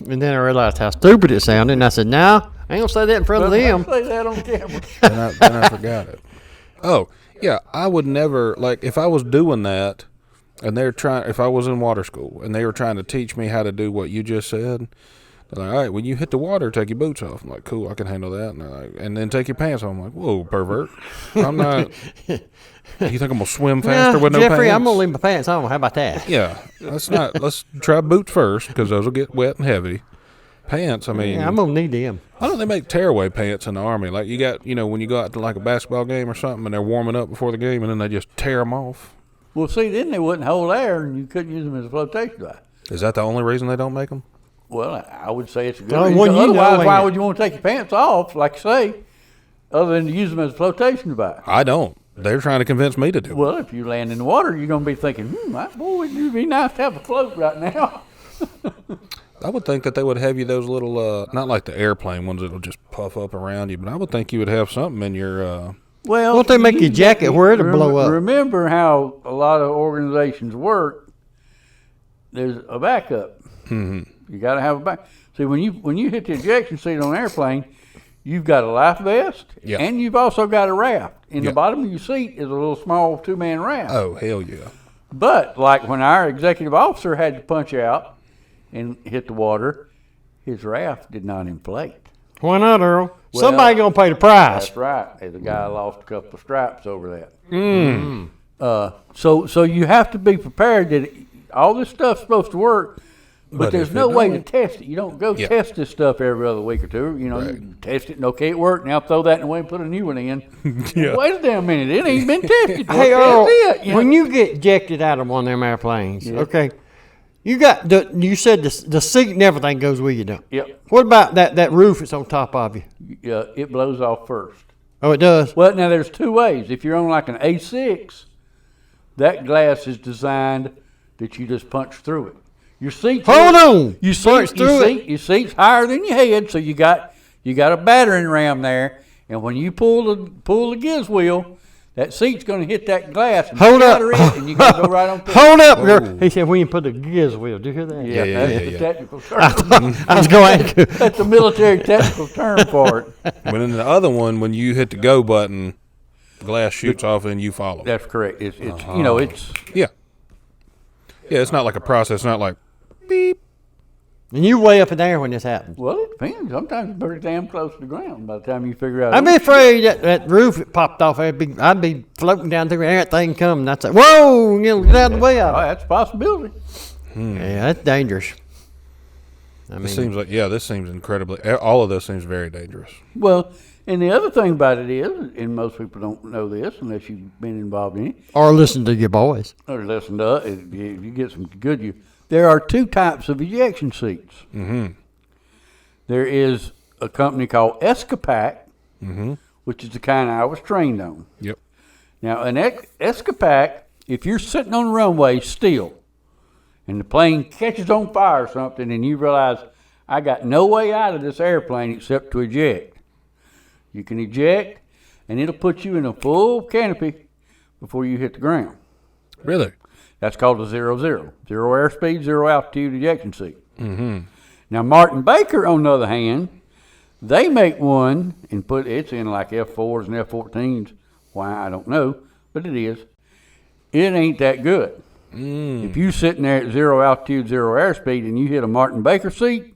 [SPEAKER 2] And then I realized how stupid it sounded, and I said, "No, I ain't gonna say that in front of them."
[SPEAKER 3] Say that on camera.
[SPEAKER 1] Then I forgot it. Oh, yeah, I would never, like, if I was doing that, and if I was in water school, and they were trying to teach me how to do what you just said, they're like, all right, when you hit the water, take your boots off. I'm like, cool, I can handle that. And, and then take your pants off. I'm like, whoa, pervert. I'm not, you think I'm going to swim faster with no pants?
[SPEAKER 2] Jeffrey, I'm gonna leave my pants on. How about that?
[SPEAKER 1] Yeah, let's try boots first, because those will get wet and heavy. Pants, I mean.
[SPEAKER 2] Yeah, I'm gonna need them.
[SPEAKER 1] Why don't they make tearaway pants in the Army? Like, you got, when you go out to like a basketball game or something, and they're warming up before the game, and then they just tear them off.
[SPEAKER 3] Well, see, then they wouldn't hold air, and you couldn't use them as a flotation device.
[SPEAKER 1] Is that the only reason they don't make them?
[SPEAKER 3] Well, I would say it's a good
[SPEAKER 2] Well,
[SPEAKER 3] reason.
[SPEAKER 2] when you know,
[SPEAKER 3] Otherwise, why
[SPEAKER 2] ain't it?
[SPEAKER 3] would you want to take your pants off, like you say, other than to use them as a flotation device?
[SPEAKER 1] I don't. They're trying to convince me to do it.
[SPEAKER 3] Well, if you land in the water, you're going to be thinking, boy, it'd be nice to have a float right now.
[SPEAKER 1] I would think that they would have you those little, not like the airplane ones that'll just puff up around you, but I would think you would have something in your,
[SPEAKER 3] Well,
[SPEAKER 2] Won't they make your jacket where it'll blow up?
[SPEAKER 3] Remember how a lot of organizations work. There's a backup.
[SPEAKER 1] Mm-hmm.
[SPEAKER 3] You got to have a back. See, when you hit the ejection seat on an airplane, you've got a life vest,
[SPEAKER 1] Yeah.
[SPEAKER 3] and you've also got a raft. In
[SPEAKER 1] Yeah.
[SPEAKER 3] the bottom of your seat is a little small 2-man raft.
[SPEAKER 1] oh, hell yeah.
[SPEAKER 3] But like when our executive officer had to punch out and hit the water, his raft did not inflate.
[SPEAKER 2] Why not, Earl?
[SPEAKER 3] Well,
[SPEAKER 2] Somebody gonna pay the price.
[SPEAKER 3] That's right. The guy lost a couple of stripes over that. So you have to be prepared that all this stuff's supposed to work, but there's
[SPEAKER 1] if
[SPEAKER 3] no
[SPEAKER 1] it
[SPEAKER 3] way to
[SPEAKER 1] don't-
[SPEAKER 3] test it. You don't go
[SPEAKER 1] Yeah.
[SPEAKER 3] test this stuff every other week or two. You test it and okay, it worked. Now throw that away and put a new one in.
[SPEAKER 1] Yeah.
[SPEAKER 3] Wait a damn minute. It ain't been tested.
[SPEAKER 2] Hey,
[SPEAKER 3] Well,
[SPEAKER 2] Earl,
[SPEAKER 3] test it,
[SPEAKER 2] when you get ejected out of one of them airplanes,
[SPEAKER 3] Yeah.
[SPEAKER 2] okay, you said the seat and everything goes with you, don't?
[SPEAKER 3] Yep.
[SPEAKER 2] What about that roof that's on top of you?
[SPEAKER 3] It blows off first.
[SPEAKER 2] Oh, it does.
[SPEAKER 3] Well, now there's two ways. If you're on like an A6, that glass is designed that you just punch through it. Your seat's
[SPEAKER 2] Hold on.
[SPEAKER 3] Your
[SPEAKER 2] Punch through it.
[SPEAKER 3] Your seat's higher than your head, so you got a battering ram there, and when you pull the giz wheel, that seat's going to hit that glass and
[SPEAKER 2] Hold up.
[SPEAKER 3] shatter it, and you got to go right on through.
[SPEAKER 2] Hold up, girl. He said when you put the giz wheel. Did you hear that?
[SPEAKER 3] Yeah,
[SPEAKER 1] Yeah,
[SPEAKER 3] that's
[SPEAKER 1] yeah.
[SPEAKER 3] the technical term.
[SPEAKER 2] I was going to.
[SPEAKER 3] That's the military technical term for it.
[SPEAKER 1] When in the other one, when you hit the go button, the glass shoots off and you follow.
[SPEAKER 3] That's correct. It's
[SPEAKER 1] Yeah. Yeah, it's not like a process. It's not like, beep.
[SPEAKER 2] And you way up in there when this happens.
[SPEAKER 3] well, it depends. Sometimes it's pretty damn close to the ground by the time you figure out.
[SPEAKER 2] I'd be afraid that roof it popped off. I'd be floating down through and everything come. And I'd say, whoa, get out of the way of it.
[SPEAKER 3] that's a possibility.
[SPEAKER 2] Yeah, that's dangerous. I
[SPEAKER 1] This
[SPEAKER 2] mean,
[SPEAKER 1] seems incredibly, all of this seems very dangerous.
[SPEAKER 3] Well, and the other thing about it is, and most people don't know this unless you've been involved in it,
[SPEAKER 2] or listen to your boys.
[SPEAKER 3] or listen to it, you get some good. There are two types of ejection seats.
[SPEAKER 1] Mm-hmm.
[SPEAKER 3] There is a company called Escapac,
[SPEAKER 1] Mm-hmm.
[SPEAKER 3] which is the kind I was trained on.
[SPEAKER 1] Yep.
[SPEAKER 3] Now, an Escapac, if you're sitting on the runway still, and the plane catches on fire or something, and you realize, I got no way out of this airplane except to eject. You can eject, and it'll put you in a full canopy before you hit the ground.
[SPEAKER 1] Really?
[SPEAKER 3] That's called a 0-0. Zero airspeed, zero altitude ejection seat.
[SPEAKER 1] Mm-hmm.
[SPEAKER 3] Now, Martin Baker, on the other hand, they make one and put it's in like F4s and F14s. Why, I don't know, but it is. It ain't that good. If you sitting there at zero altitude, zero airspeed, and you hit a Martin Baker seat,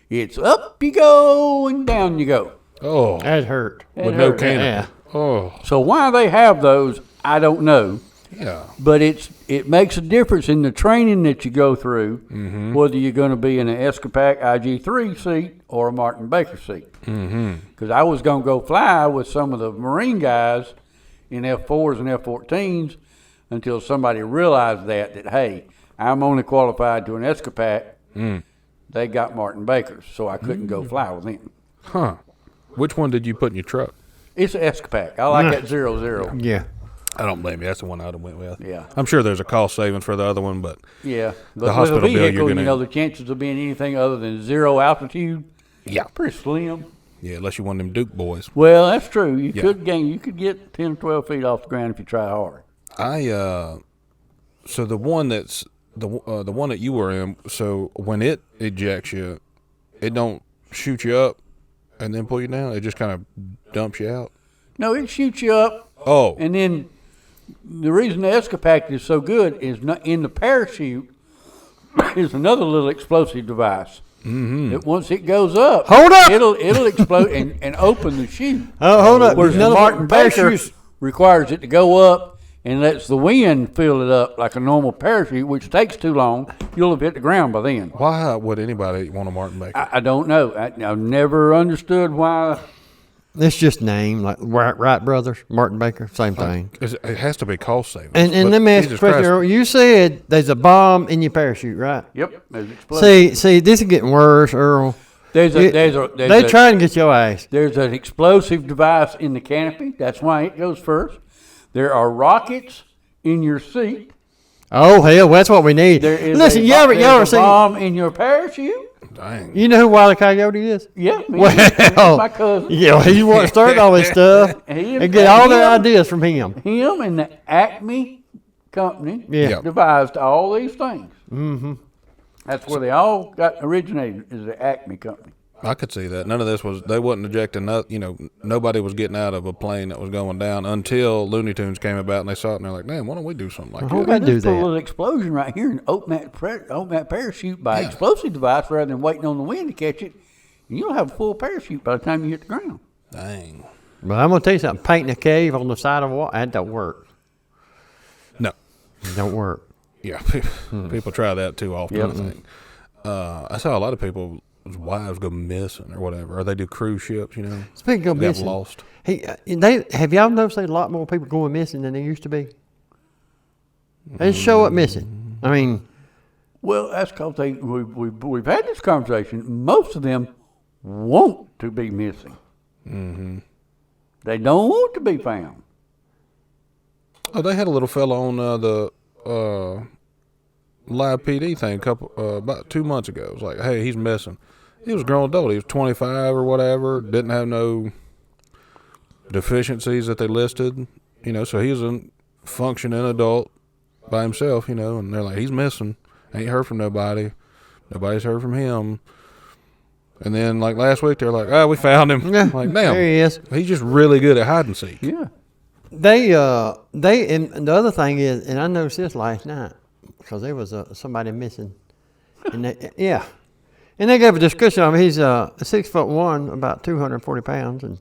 [SPEAKER 3] it's up you go and down you go.
[SPEAKER 1] Oh,
[SPEAKER 2] That hurt.
[SPEAKER 1] with no
[SPEAKER 3] hurt.
[SPEAKER 1] canopy.
[SPEAKER 2] Yeah.
[SPEAKER 1] Oh,
[SPEAKER 3] So why they have those, I don't know.
[SPEAKER 1] yeah.
[SPEAKER 3] But it makes a difference in the training that you go through, whether you're going to be in an Escapac IG3 seat or a Martin Baker seat. Because I was going to go fly with some of the Marine guys in F4s and F14s until somebody realized that hey, I'm only qualified to an Escapac. They got Martin Bakers, so I couldn't go fly with them.
[SPEAKER 1] Huh. Which one did you put in your truck?
[SPEAKER 3] It's an Escapac. I like that 00.
[SPEAKER 2] Yeah.
[SPEAKER 1] I don't blame you. That's the one I'd have went with.
[SPEAKER 3] Yeah.
[SPEAKER 1] I'm sure there's a cost savings for the other one, but
[SPEAKER 3] Yeah. But
[SPEAKER 1] the hospital
[SPEAKER 3] with a
[SPEAKER 1] bill
[SPEAKER 3] vehicle,
[SPEAKER 1] you're gonna
[SPEAKER 3] the chances of being anything other than 0 altitude, pretty slim.
[SPEAKER 1] yeah, unless you want them Duke boys.
[SPEAKER 3] Well, that's true. You
[SPEAKER 1] Yeah.
[SPEAKER 3] could gain. You could get 10 or 12 feet off the ground if you try hard.
[SPEAKER 1] So the one that's the one that you were in. So when it ejects you, it don't shoot you up and then pull you down. It just kind of dumps you out.
[SPEAKER 3] No, it shoots you up.
[SPEAKER 1] Oh,
[SPEAKER 3] And then the reason the Escapac is so good is not in the parachute is another little explosive device. Mm-hmm. That once it goes up,
[SPEAKER 2] Hold up!
[SPEAKER 3] It'll explode and open the chute.
[SPEAKER 2] Oh, hold up.
[SPEAKER 3] Whereas
[SPEAKER 2] Another
[SPEAKER 3] Martin Baker
[SPEAKER 2] parachute.
[SPEAKER 3] requires it to go up and lets the wind fill it up like a normal parachute, which takes too long. You'll have hit the ground by then.
[SPEAKER 1] why would anybody want a Martin Baker?
[SPEAKER 3] I don't know. I've never understood why.
[SPEAKER 2] It's just name, like Wright Brothers, Martin Baker, same thing.
[SPEAKER 1] It has to be cost savings.
[SPEAKER 2] And
[SPEAKER 1] But
[SPEAKER 2] let me ask you a
[SPEAKER 1] Jesus
[SPEAKER 2] question,
[SPEAKER 1] Christ,
[SPEAKER 2] Earl. You said there's a bomb in your parachute, right?
[SPEAKER 3] Yep, there's explosive.
[SPEAKER 2] See, this is getting worse, Earl. They trying to get your ass.
[SPEAKER 3] There's an explosive device in the canopy. That's why it goes first. There are rockets in your seat.
[SPEAKER 2] Oh hell, that's what we need.
[SPEAKER 3] There is
[SPEAKER 2] Listen,
[SPEAKER 3] a,
[SPEAKER 2] y'all
[SPEAKER 3] there's
[SPEAKER 2] ever
[SPEAKER 3] a
[SPEAKER 2] seen?
[SPEAKER 3] bomb in your parachute.
[SPEAKER 1] dang.
[SPEAKER 2] You know who Wile E. Coyote is?
[SPEAKER 3] Yeah, me,
[SPEAKER 2] Well,
[SPEAKER 3] my cousin.
[SPEAKER 2] yeah, he want to start all this stuff and get all their ideas from him.
[SPEAKER 3] Him and the Acme company
[SPEAKER 2] Yeah.
[SPEAKER 3] devised all these things. Mm-hmm. That's where they all got originated, is the Acme company.
[SPEAKER 1] I could see that. None of this was. They wasn't ejecting. Nobody was getting out of a plane that was going down until Looney Tunes came about and they saw it and they're like, "Damn, why don't we do something like
[SPEAKER 2] Who
[SPEAKER 1] that?"
[SPEAKER 2] would do
[SPEAKER 3] Just put a
[SPEAKER 2] that?
[SPEAKER 3] little explosion right here and open that parachute by explosive device rather than waiting on the wind to catch it. And you'll have a full parachute by the time you hit the ground.
[SPEAKER 1] Dang.
[SPEAKER 2] But I'm gonna tell you something. Painting a cave on the side of a wall, that don't work.
[SPEAKER 1] No.
[SPEAKER 2] It don't work.
[SPEAKER 1] Yeah. People try that too often.
[SPEAKER 3] Yep.
[SPEAKER 1] I think. I saw a lot of people's wives go missing or whatever, or they do cruise ships.
[SPEAKER 2] Speaking of
[SPEAKER 1] Got
[SPEAKER 2] missing,
[SPEAKER 1] lost.
[SPEAKER 2] have y'all noticed there's a lot more people going missing than there used to be? They just show up missing. I mean,
[SPEAKER 3] Well, that's because we've had this conversation. Most of them want to be missing. Mm-hmm. They don't want to be found.
[SPEAKER 1] Oh, they had a little fella on the live PD thing about 2 months ago. It was like, hey, he's missing. He was a grown adult. He was 25 or whatever. Didn't have no deficiencies that they listed. So he was a functioning adult by himself. And they're like, he's missing. Ain't heard from nobody. Nobody's heard from him. And then like last week, they're like, we found him.
[SPEAKER 2] yeah,
[SPEAKER 1] Like, damn,
[SPEAKER 2] there he is.
[SPEAKER 1] he's just really good at hide and seek.
[SPEAKER 3] Yeah.
[SPEAKER 2] They and the other thing is, and I noticed this last night because there was somebody missing, and and they gave a description of him. He's 6'1", about 240 pounds, and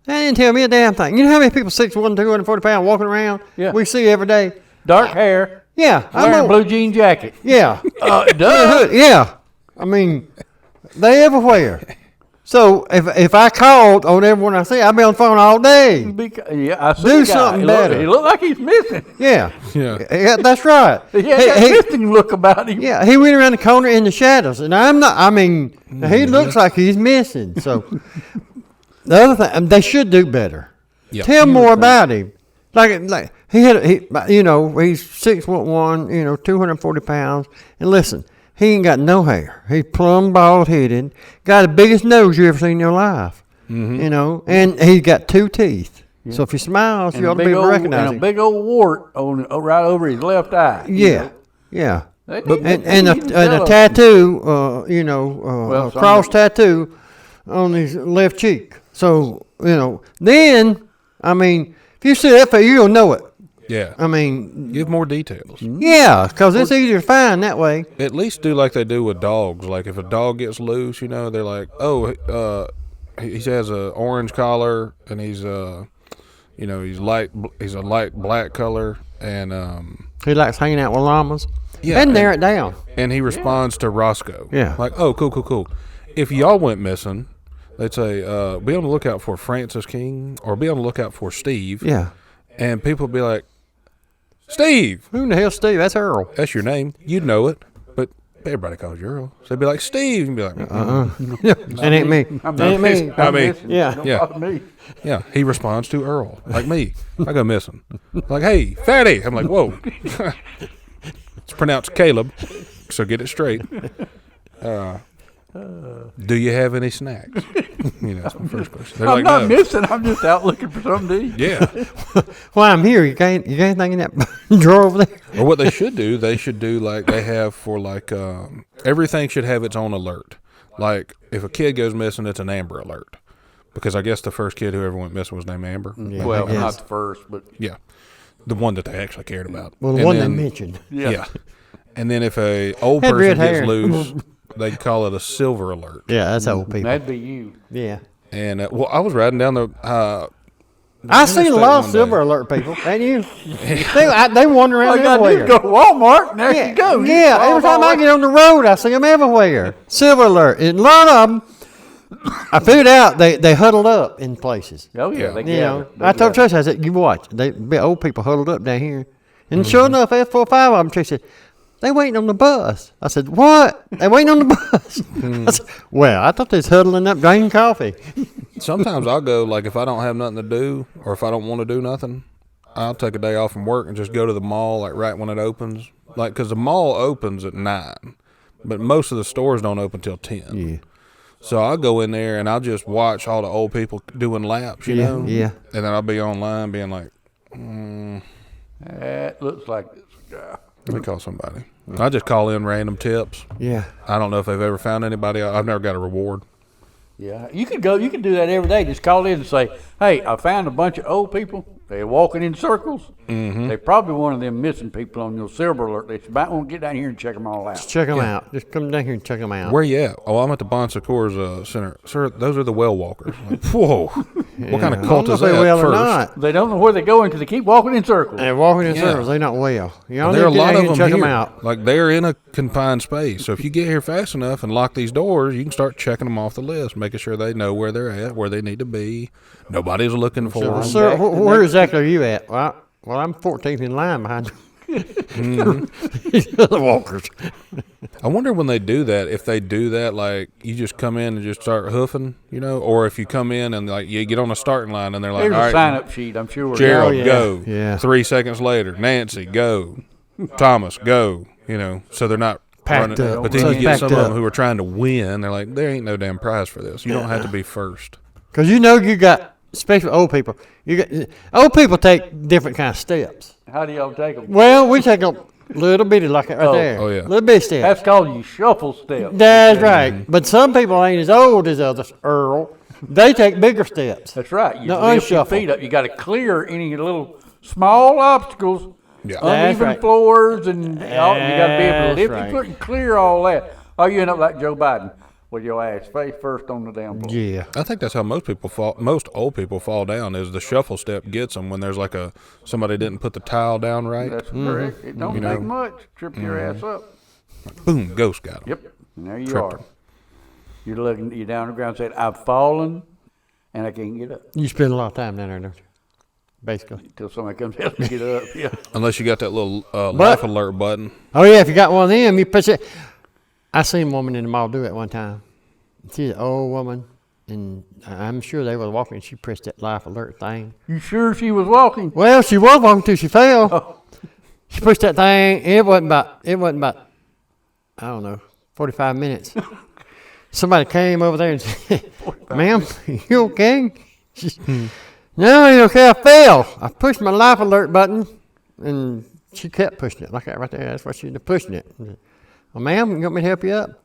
[SPEAKER 2] they didn't tell me a damn thing. You know how many people 6'1", 240 pounds walking around?
[SPEAKER 3] Yeah.
[SPEAKER 2] We see every day.
[SPEAKER 3] Dark hair,
[SPEAKER 2] Yeah,
[SPEAKER 3] wearing a blue jean jacket.
[SPEAKER 2] Yeah,
[SPEAKER 3] Duh.
[SPEAKER 2] yeah. I mean, they everywhere. So if I called on everyone I see, I'd be on the phone all day.
[SPEAKER 3] Yeah, I see
[SPEAKER 2] Do
[SPEAKER 3] the guy.
[SPEAKER 2] something better.
[SPEAKER 3] He look like he's missing.
[SPEAKER 2] Yeah,
[SPEAKER 1] Yeah.
[SPEAKER 2] that's right.
[SPEAKER 3] He had that missing look about him.
[SPEAKER 2] Yeah, he went around the corner in the shadows, and I'm not. I mean, he looks like he's missing. So the other thing, they should do better.
[SPEAKER 1] Yeah.
[SPEAKER 2] Tell more about him. Like he's 6'1", 240 pounds, and listen, he ain't got no hair. He's plumb bald headed, got the biggest nose you ever seen in your life. Mm-hmm. And he's got 2 teeth. Yeah. So if he smiles, you ought to be able to recognize him.
[SPEAKER 3] And a big old wart right over his left eye.
[SPEAKER 2] Yeah, yeah. And a
[SPEAKER 3] a
[SPEAKER 2] tattoo, cross
[SPEAKER 3] some-
[SPEAKER 2] tattoo on his left cheek. So, then, I mean, if you see that face, you'll know it.
[SPEAKER 1] Yeah.
[SPEAKER 2] I mean,
[SPEAKER 1] Give more details.
[SPEAKER 2] yeah, because it's easier to find that way.
[SPEAKER 1] At least do like they do with dogs. Like if a dog gets loose, they're like, he has a orange collar and he's he's a light black color and
[SPEAKER 2] He likes hanging out with llamas.
[SPEAKER 1] Yeah,
[SPEAKER 2] And narrow it down.
[SPEAKER 1] and he responds to Roscoe.
[SPEAKER 2] Yeah.
[SPEAKER 1] Like, oh, cool. If y'all went missing, they'd say, be on the lookout for Francis King or be on the lookout for Steve.
[SPEAKER 2] Yeah.
[SPEAKER 1] And people would be like, Steve,
[SPEAKER 2] Who in the hell, Steve? That's Earl.
[SPEAKER 1] that's your name. You'd know it. But everybody calls you Earl. So they'd be like, Steve. And be like,
[SPEAKER 2] That ain't me.
[SPEAKER 3] I'm
[SPEAKER 2] That ain't me.
[SPEAKER 1] Not me.
[SPEAKER 2] Yeah.
[SPEAKER 3] Don't
[SPEAKER 1] Yeah.
[SPEAKER 3] bother me.
[SPEAKER 1] Yeah, he responds to Earl, like me. I go missing. Like, hey, fatty. I'm like, whoa. It's pronounced Caleb, so get it straight. Do you have any snacks? That's my first question. They're
[SPEAKER 3] I'm
[SPEAKER 1] like,
[SPEAKER 3] not
[SPEAKER 1] no.
[SPEAKER 3] missing. I'm just out looking for something to eat.
[SPEAKER 1] Yeah.
[SPEAKER 2] While I'm here, you got anything in that drawer over there?
[SPEAKER 1] Or what they should do like they have for like everything should have its own alert. Like if a kid goes missing, it's an Amber Alert. Because I guess the first kid who ever went missing was named Amber.
[SPEAKER 2] Yeah.
[SPEAKER 3] Well,
[SPEAKER 2] Yes.
[SPEAKER 3] not the first, but
[SPEAKER 1] Yeah. The one that they actually cared about.
[SPEAKER 2] Well, the
[SPEAKER 1] And
[SPEAKER 2] one
[SPEAKER 1] then-
[SPEAKER 2] they mentioned.
[SPEAKER 1] Yeah. And then if a old
[SPEAKER 2] Had
[SPEAKER 1] person
[SPEAKER 2] red
[SPEAKER 1] gets
[SPEAKER 2] hair.
[SPEAKER 1] loose, they call it a Silver Alert.
[SPEAKER 2] Yeah, that's old people.
[SPEAKER 3] that'd be you.
[SPEAKER 2] Yeah.
[SPEAKER 1] And well, I was riding down the
[SPEAKER 2] I seen a
[SPEAKER 1] interstate
[SPEAKER 2] lot of
[SPEAKER 1] one
[SPEAKER 2] Silver
[SPEAKER 1] day.
[SPEAKER 2] Alert people, ain't you? they wander
[SPEAKER 3] All
[SPEAKER 2] around
[SPEAKER 3] you gotta do
[SPEAKER 2] everywhere.
[SPEAKER 3] is go to Walmart, and there you go. You
[SPEAKER 2] Yeah,
[SPEAKER 3] follow
[SPEAKER 2] every time
[SPEAKER 3] all
[SPEAKER 2] I
[SPEAKER 3] that.
[SPEAKER 2] get on the road, I see them everywhere. Silver Alert. And a lot of them, I figured out they huddled up in places.
[SPEAKER 3] Oh, yeah.
[SPEAKER 1] Yeah.
[SPEAKER 3] They
[SPEAKER 2] You know,
[SPEAKER 3] gather.
[SPEAKER 2] I told Tracy, I said, you watch. They be old people huddled up down here. And sure enough, after 4 or 5 of them, Tracy said, they waiting on the bus. I said, what? They waiting on the bus. I said, well, I thought they was huddling up drinking coffee.
[SPEAKER 1] Sometimes I'll go, like, if I don't have nothing to do or if I don't want to do nothing, I'll take a day off from work and just go to the mall, like, right when it opens. Like, because the mall opens at 9, but most of the stores don't open till 10.
[SPEAKER 2] Yeah.
[SPEAKER 1] So I'll go in there and I'll just watch all the old people doing laps, you
[SPEAKER 2] Yeah,
[SPEAKER 1] know?
[SPEAKER 2] yeah.
[SPEAKER 1] And then I'll be online being like,
[SPEAKER 3] That looks like this guy.
[SPEAKER 1] let me call somebody. I just call in random tips.
[SPEAKER 2] Yeah.
[SPEAKER 1] I don't know if they've ever found anybody. I've never got a reward.
[SPEAKER 3] Yeah, you could do that every day. Just call in and say, hey, I found a bunch of old people. They're walking in circles. Mm-hmm. They're probably one of them missing people on your Silver Alert list. You might want to get down here and check them all out.
[SPEAKER 2] Check them out. Just come down here and check them out.
[SPEAKER 1] Where you at? Oh, I'm at the Bon Secours Center. Sir, those are the well walkers. Like, whoa. What kind of
[SPEAKER 2] I
[SPEAKER 1] cult
[SPEAKER 2] don't know
[SPEAKER 1] is
[SPEAKER 2] if they
[SPEAKER 1] that
[SPEAKER 2] well or
[SPEAKER 1] first?
[SPEAKER 2] not.
[SPEAKER 3] They don't know where they're going because they keep walking in circles.
[SPEAKER 2] They're walking in
[SPEAKER 1] Yeah.
[SPEAKER 2] circles. They're not well. Y'all
[SPEAKER 1] There are a
[SPEAKER 2] need to get
[SPEAKER 1] lot
[SPEAKER 2] down
[SPEAKER 1] of
[SPEAKER 2] here and
[SPEAKER 1] them
[SPEAKER 2] check
[SPEAKER 1] here.
[SPEAKER 2] them out.
[SPEAKER 1] Like, they're in a confined space. So if you get here fast enough and lock these doors, you can start checking them off the list, making sure they know where they're at, where they need to be. Nobody's looking for them.
[SPEAKER 2] Sir, where exactly are you at? Well, I'm 14th in line behind these other walkers.
[SPEAKER 1] I wonder when they do that, if they do that, like, you just come in and just start hoofing, or if you come in and, like, you get on a starting line and they're like,
[SPEAKER 3] There's
[SPEAKER 1] all
[SPEAKER 3] a
[SPEAKER 1] right,
[SPEAKER 3] sign-up sheet, I'm sure.
[SPEAKER 1] Gerald,
[SPEAKER 2] Oh, yeah.
[SPEAKER 1] go.
[SPEAKER 2] Yeah.
[SPEAKER 1] 3 seconds later, Nancy, go. Thomas, go. So they're not
[SPEAKER 2] Packed
[SPEAKER 1] running.
[SPEAKER 2] up.
[SPEAKER 1] But
[SPEAKER 2] So
[SPEAKER 1] then you
[SPEAKER 2] it's
[SPEAKER 1] get
[SPEAKER 2] packed
[SPEAKER 1] some of
[SPEAKER 2] up.
[SPEAKER 1] them who are trying to win. They're like, there ain't no damn prize for this. You don't have to be first.
[SPEAKER 2] Because you got, especially old people, old people take different kind of steps.
[SPEAKER 3] How do y'all take them?
[SPEAKER 2] Well, we take a little bitty like that right there.
[SPEAKER 1] Oh, yeah.
[SPEAKER 2] Little bitty step.
[SPEAKER 3] That's called you shuffle step.
[SPEAKER 2] That's right. But some people ain't as old as others, Earl. They take bigger steps.
[SPEAKER 3] That's right. You
[SPEAKER 2] No,
[SPEAKER 3] lift your
[SPEAKER 2] unshuffle.
[SPEAKER 3] feet up. You got to clear any little small obstacles,
[SPEAKER 1] Yeah.
[SPEAKER 2] That's
[SPEAKER 3] uneven
[SPEAKER 2] right.
[SPEAKER 3] floors, and you got to be able to
[SPEAKER 2] That's
[SPEAKER 3] lift
[SPEAKER 2] right.
[SPEAKER 3] your foot and clear all that. Or you end up like Joe Biden with your ass face first on the damn floor.
[SPEAKER 2] Yeah.
[SPEAKER 1] I think that's how most old people fall down, is the shuffle step gets them when there's like somebody didn't put the tile down right.
[SPEAKER 3] That's correct. It don't take much. Trip your ass up.
[SPEAKER 1] Boom, ghost got 'em.
[SPEAKER 3] Yep. And there you
[SPEAKER 1] Tripped
[SPEAKER 3] are.
[SPEAKER 1] 'em.
[SPEAKER 3] You're down on the ground saying, I've fallen and I can't get up.
[SPEAKER 2] You spend a lot of time down there, don't you? Basically.
[SPEAKER 3] Until somebody comes help me get up. Yeah.
[SPEAKER 1] Unless you got that little laugh alert button.
[SPEAKER 2] Oh, yeah, if you got one of them, you push it. I seen a woman in the mall do it one time. She's an old woman, and I'm sure they was walking, and she pressed that life alert thing.
[SPEAKER 3] You sure she was walking?
[SPEAKER 2] Well, she was walking till she fell. She pushed that thing. It wasn't about, I don't know, 45 minutes. Somebody came over there and said, ma'am, you okay? She said, no, I ain't okay. I fell. I pushed my life alert button, and she kept pushing it like that right there. That's why she was pushing it. Well, ma'am, you want me to help you up?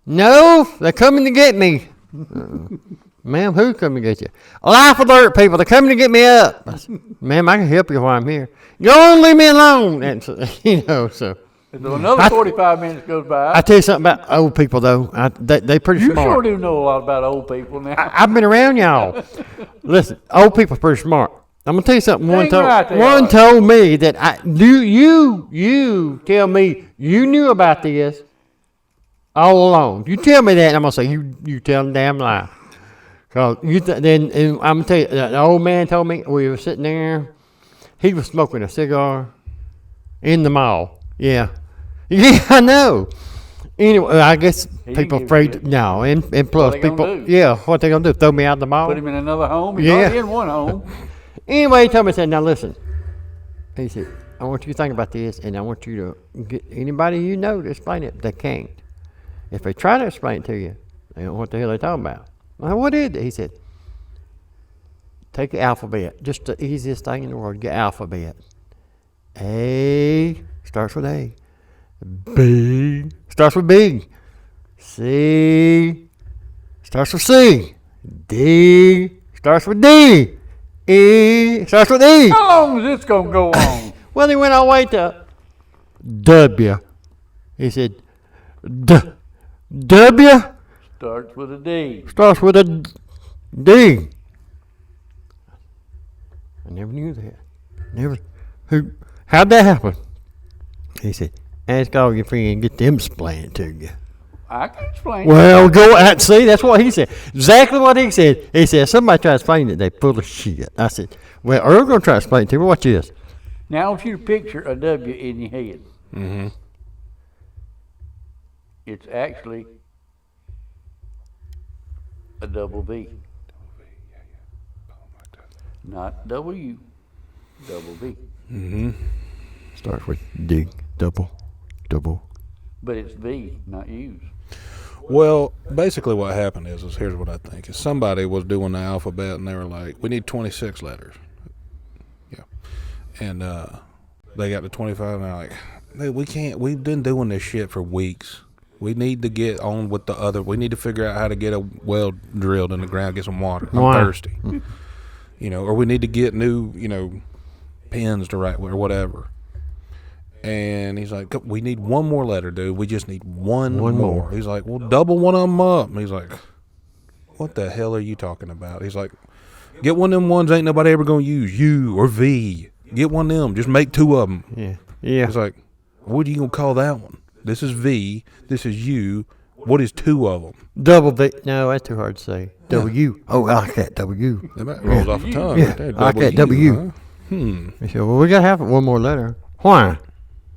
[SPEAKER 2] No, they're coming to get me. Ma'am, who's coming to get you? Life alert people, they're coming to get me up. I said, ma'am, I can help you while I'm here. You don't leave me alone. And so, so.
[SPEAKER 3] So another 45 minutes goes by.
[SPEAKER 2] I tell you something about old people, though. They pretty
[SPEAKER 3] You
[SPEAKER 2] smart.
[SPEAKER 3] sure do know a lot about old people now.
[SPEAKER 2] I've been around y'all. Listen, old people pretty smart. I'm gonna tell you something. One
[SPEAKER 3] Dang right they are.
[SPEAKER 2] told me that you tell me you knew about this all along. You tell me that, and I'm gonna say you tell a damn lie. Cause then I'm gonna tell you, the old man told me we were sitting there. He was smoking a cigar in the mall. Yeah, I know. Anyway, I guess
[SPEAKER 3] He
[SPEAKER 2] people
[SPEAKER 3] gives
[SPEAKER 2] afraid.
[SPEAKER 3] you-
[SPEAKER 2] No, and plus
[SPEAKER 3] they gonna
[SPEAKER 2] people.
[SPEAKER 3] do?
[SPEAKER 2] Yeah, what they gonna do? Throw me out the mall?
[SPEAKER 3] Put him in another home. He's
[SPEAKER 2] Yeah.
[SPEAKER 3] already in one home.
[SPEAKER 2] Anyway, he told me, he said, now listen. He said, I want you to think about this, and I want you to get anybody you know to explain it. They can't. If they try to explain it to you, they don't know what the hell they're talking about. I said, what is it? He said, take the alphabet. Just the easiest thing in the world. Get alphabet. A starts with A. B starts with B. C starts with C. D starts with D. E starts with E.
[SPEAKER 3] How long is this gonna go on?
[SPEAKER 2] Well, he went all the way to W. He said, W
[SPEAKER 3] Starts with a D.
[SPEAKER 2] starts with a D. I never knew that. Never. How'd that happen? He said, ask all your friends and get them explained to you.
[SPEAKER 3] I can explain.
[SPEAKER 2] Well, go out. See, that's what he said. Exactly what he said. He said, somebody try to explain it, they full of shit. I said, well, Earl's going to try to explain it to you. Watch this.
[SPEAKER 3] Now I want you to picture a W in your head.
[SPEAKER 1] Mm-hmm.
[SPEAKER 3] It's actually a double V. Not W, double V.
[SPEAKER 1] Mm-hmm.
[SPEAKER 2] Starts with D, double.
[SPEAKER 3] But it's V, not U's.
[SPEAKER 1] Well, basically what happened is here's what I think. Is somebody was doing the alphabet and they were like, we need 26 letters. Yeah. And they got to 25 and they're like, hey, we can't, we've been doing this shit for weeks. We need to get on with the other, we need to figure out how to get a well drilled in the ground, get some water. I'm
[SPEAKER 2] Why?
[SPEAKER 1] thirsty. You know, or we need to get new, pens to write with or whatever. And he's like, we need one more letter, dude. We just need one more. He's like, well, double one of them up. And he's like, what the hell are you talking about? He's like, get one of them ones ain't nobody ever going to use, U or V. Get one of them. Just make two of them.
[SPEAKER 2] Yeah.
[SPEAKER 1] He's like, what are you going to call that one? This is V. This is U. What is two of them?
[SPEAKER 2] Double V. No, that's too hard to say. W. Oh, I like that W.
[SPEAKER 1] That rolls off the tongue.
[SPEAKER 2] Yeah,
[SPEAKER 1] Right there.
[SPEAKER 2] I like that W.
[SPEAKER 1] Huh?
[SPEAKER 2] He said, well, we got to have one more letter. Why?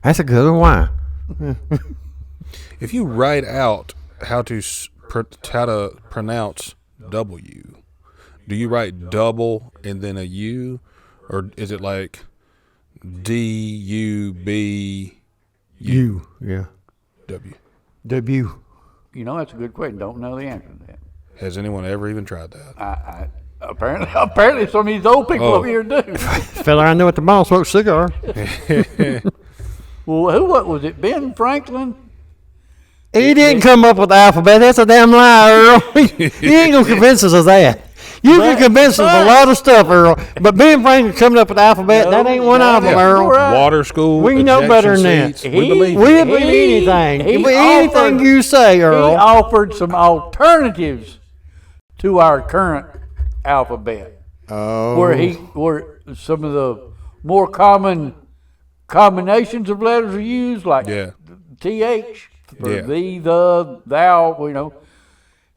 [SPEAKER 2] That's a good one. Why?
[SPEAKER 1] If you write out how to pronounce W, do you write double and then a U, or is it like D-U-B
[SPEAKER 2] U. Yeah.
[SPEAKER 1] W?
[SPEAKER 2] W.
[SPEAKER 3] You know, that's a good question. Don't know the answer to that.
[SPEAKER 1] Has anyone ever even tried that?
[SPEAKER 3] I apparently some of these old people over here do.
[SPEAKER 2] Fella I know at the mall smokes cigar.
[SPEAKER 3] Well, what was it? Ben Franklin?
[SPEAKER 2] He didn't come up with the alphabet. That's a damn lie, Earl. You ain't gonna convince us of that. You can convince us of a lot of stuff, Earl. But Ben Franklin coming up with the alphabet, that ain't one of them,
[SPEAKER 3] Yeah.
[SPEAKER 2] Earl.
[SPEAKER 3] Right.
[SPEAKER 1] Water school.
[SPEAKER 2] We know better than
[SPEAKER 1] ejection
[SPEAKER 2] that.
[SPEAKER 1] seats. We believe
[SPEAKER 2] We
[SPEAKER 1] you.
[SPEAKER 2] believe anything.
[SPEAKER 3] he
[SPEAKER 2] Anything
[SPEAKER 3] offered-
[SPEAKER 2] you say,
[SPEAKER 3] He
[SPEAKER 2] Earl.
[SPEAKER 3] offered some alternatives to our current alphabet,
[SPEAKER 2] Oh.
[SPEAKER 3] where some of the more common combinations of letters are used, like
[SPEAKER 1] Yeah.
[SPEAKER 3] TH for
[SPEAKER 1] Yeah.
[SPEAKER 3] thee, the, thou.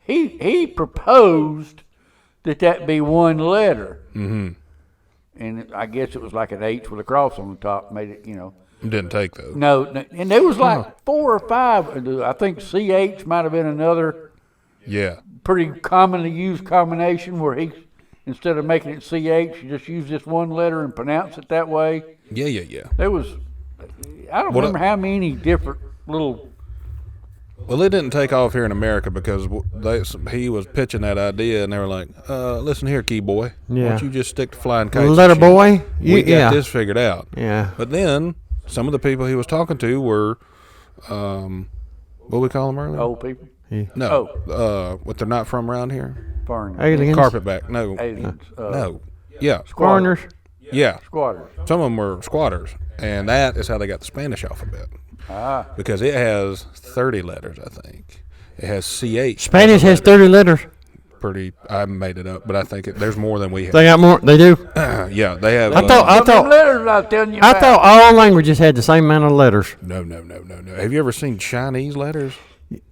[SPEAKER 3] He proposed that be one letter.
[SPEAKER 1] Mm-hmm.
[SPEAKER 3] And I guess it was like an H with a cross on the top, made it,
[SPEAKER 1] Didn't take those.
[SPEAKER 3] No, and there was like 4 or 5. I think CH might have been another
[SPEAKER 1] Yeah.
[SPEAKER 3] pretty commonly used combination where he, instead of making it CH, you just use this one letter and pronounce it that way.
[SPEAKER 1] Yeah.
[SPEAKER 3] There was, I don't remember how many different little.
[SPEAKER 1] Well, it didn't take off here in America because he was pitching that idea, and they were like, listen here, key boy. Why
[SPEAKER 2] Yeah.
[SPEAKER 1] don't you just stick to flying kites? and
[SPEAKER 2] Letter
[SPEAKER 1] shit?
[SPEAKER 2] boy?
[SPEAKER 1] We got
[SPEAKER 2] Yeah.
[SPEAKER 1] this figured out.
[SPEAKER 2] Yeah.
[SPEAKER 1] But then some of the people he was talking to were, what we call them earlier?
[SPEAKER 3] Old people,
[SPEAKER 1] No. What they're not from around here?
[SPEAKER 3] foreigners,
[SPEAKER 2] Aliens.
[SPEAKER 1] Carpetback. No.
[SPEAKER 3] aliens,
[SPEAKER 1] No. Yeah.
[SPEAKER 2] Foreigners.
[SPEAKER 1] Yeah.
[SPEAKER 3] squatters.
[SPEAKER 1] Some of them were squatters. And that is how they got the Spanish alphabet. Because it has 30 letters, I think. It has CH.
[SPEAKER 2] Spanish has 30 letters.
[SPEAKER 1] I made it up, but I think there's more than we have.
[SPEAKER 2] They got more. They do.
[SPEAKER 1] Yeah, they have.
[SPEAKER 2] I thought
[SPEAKER 3] Some letters I was telling you
[SPEAKER 2] I
[SPEAKER 3] about.
[SPEAKER 2] thought all languages had the same amount of letters.
[SPEAKER 1] No. Have you ever seen Chinese letters?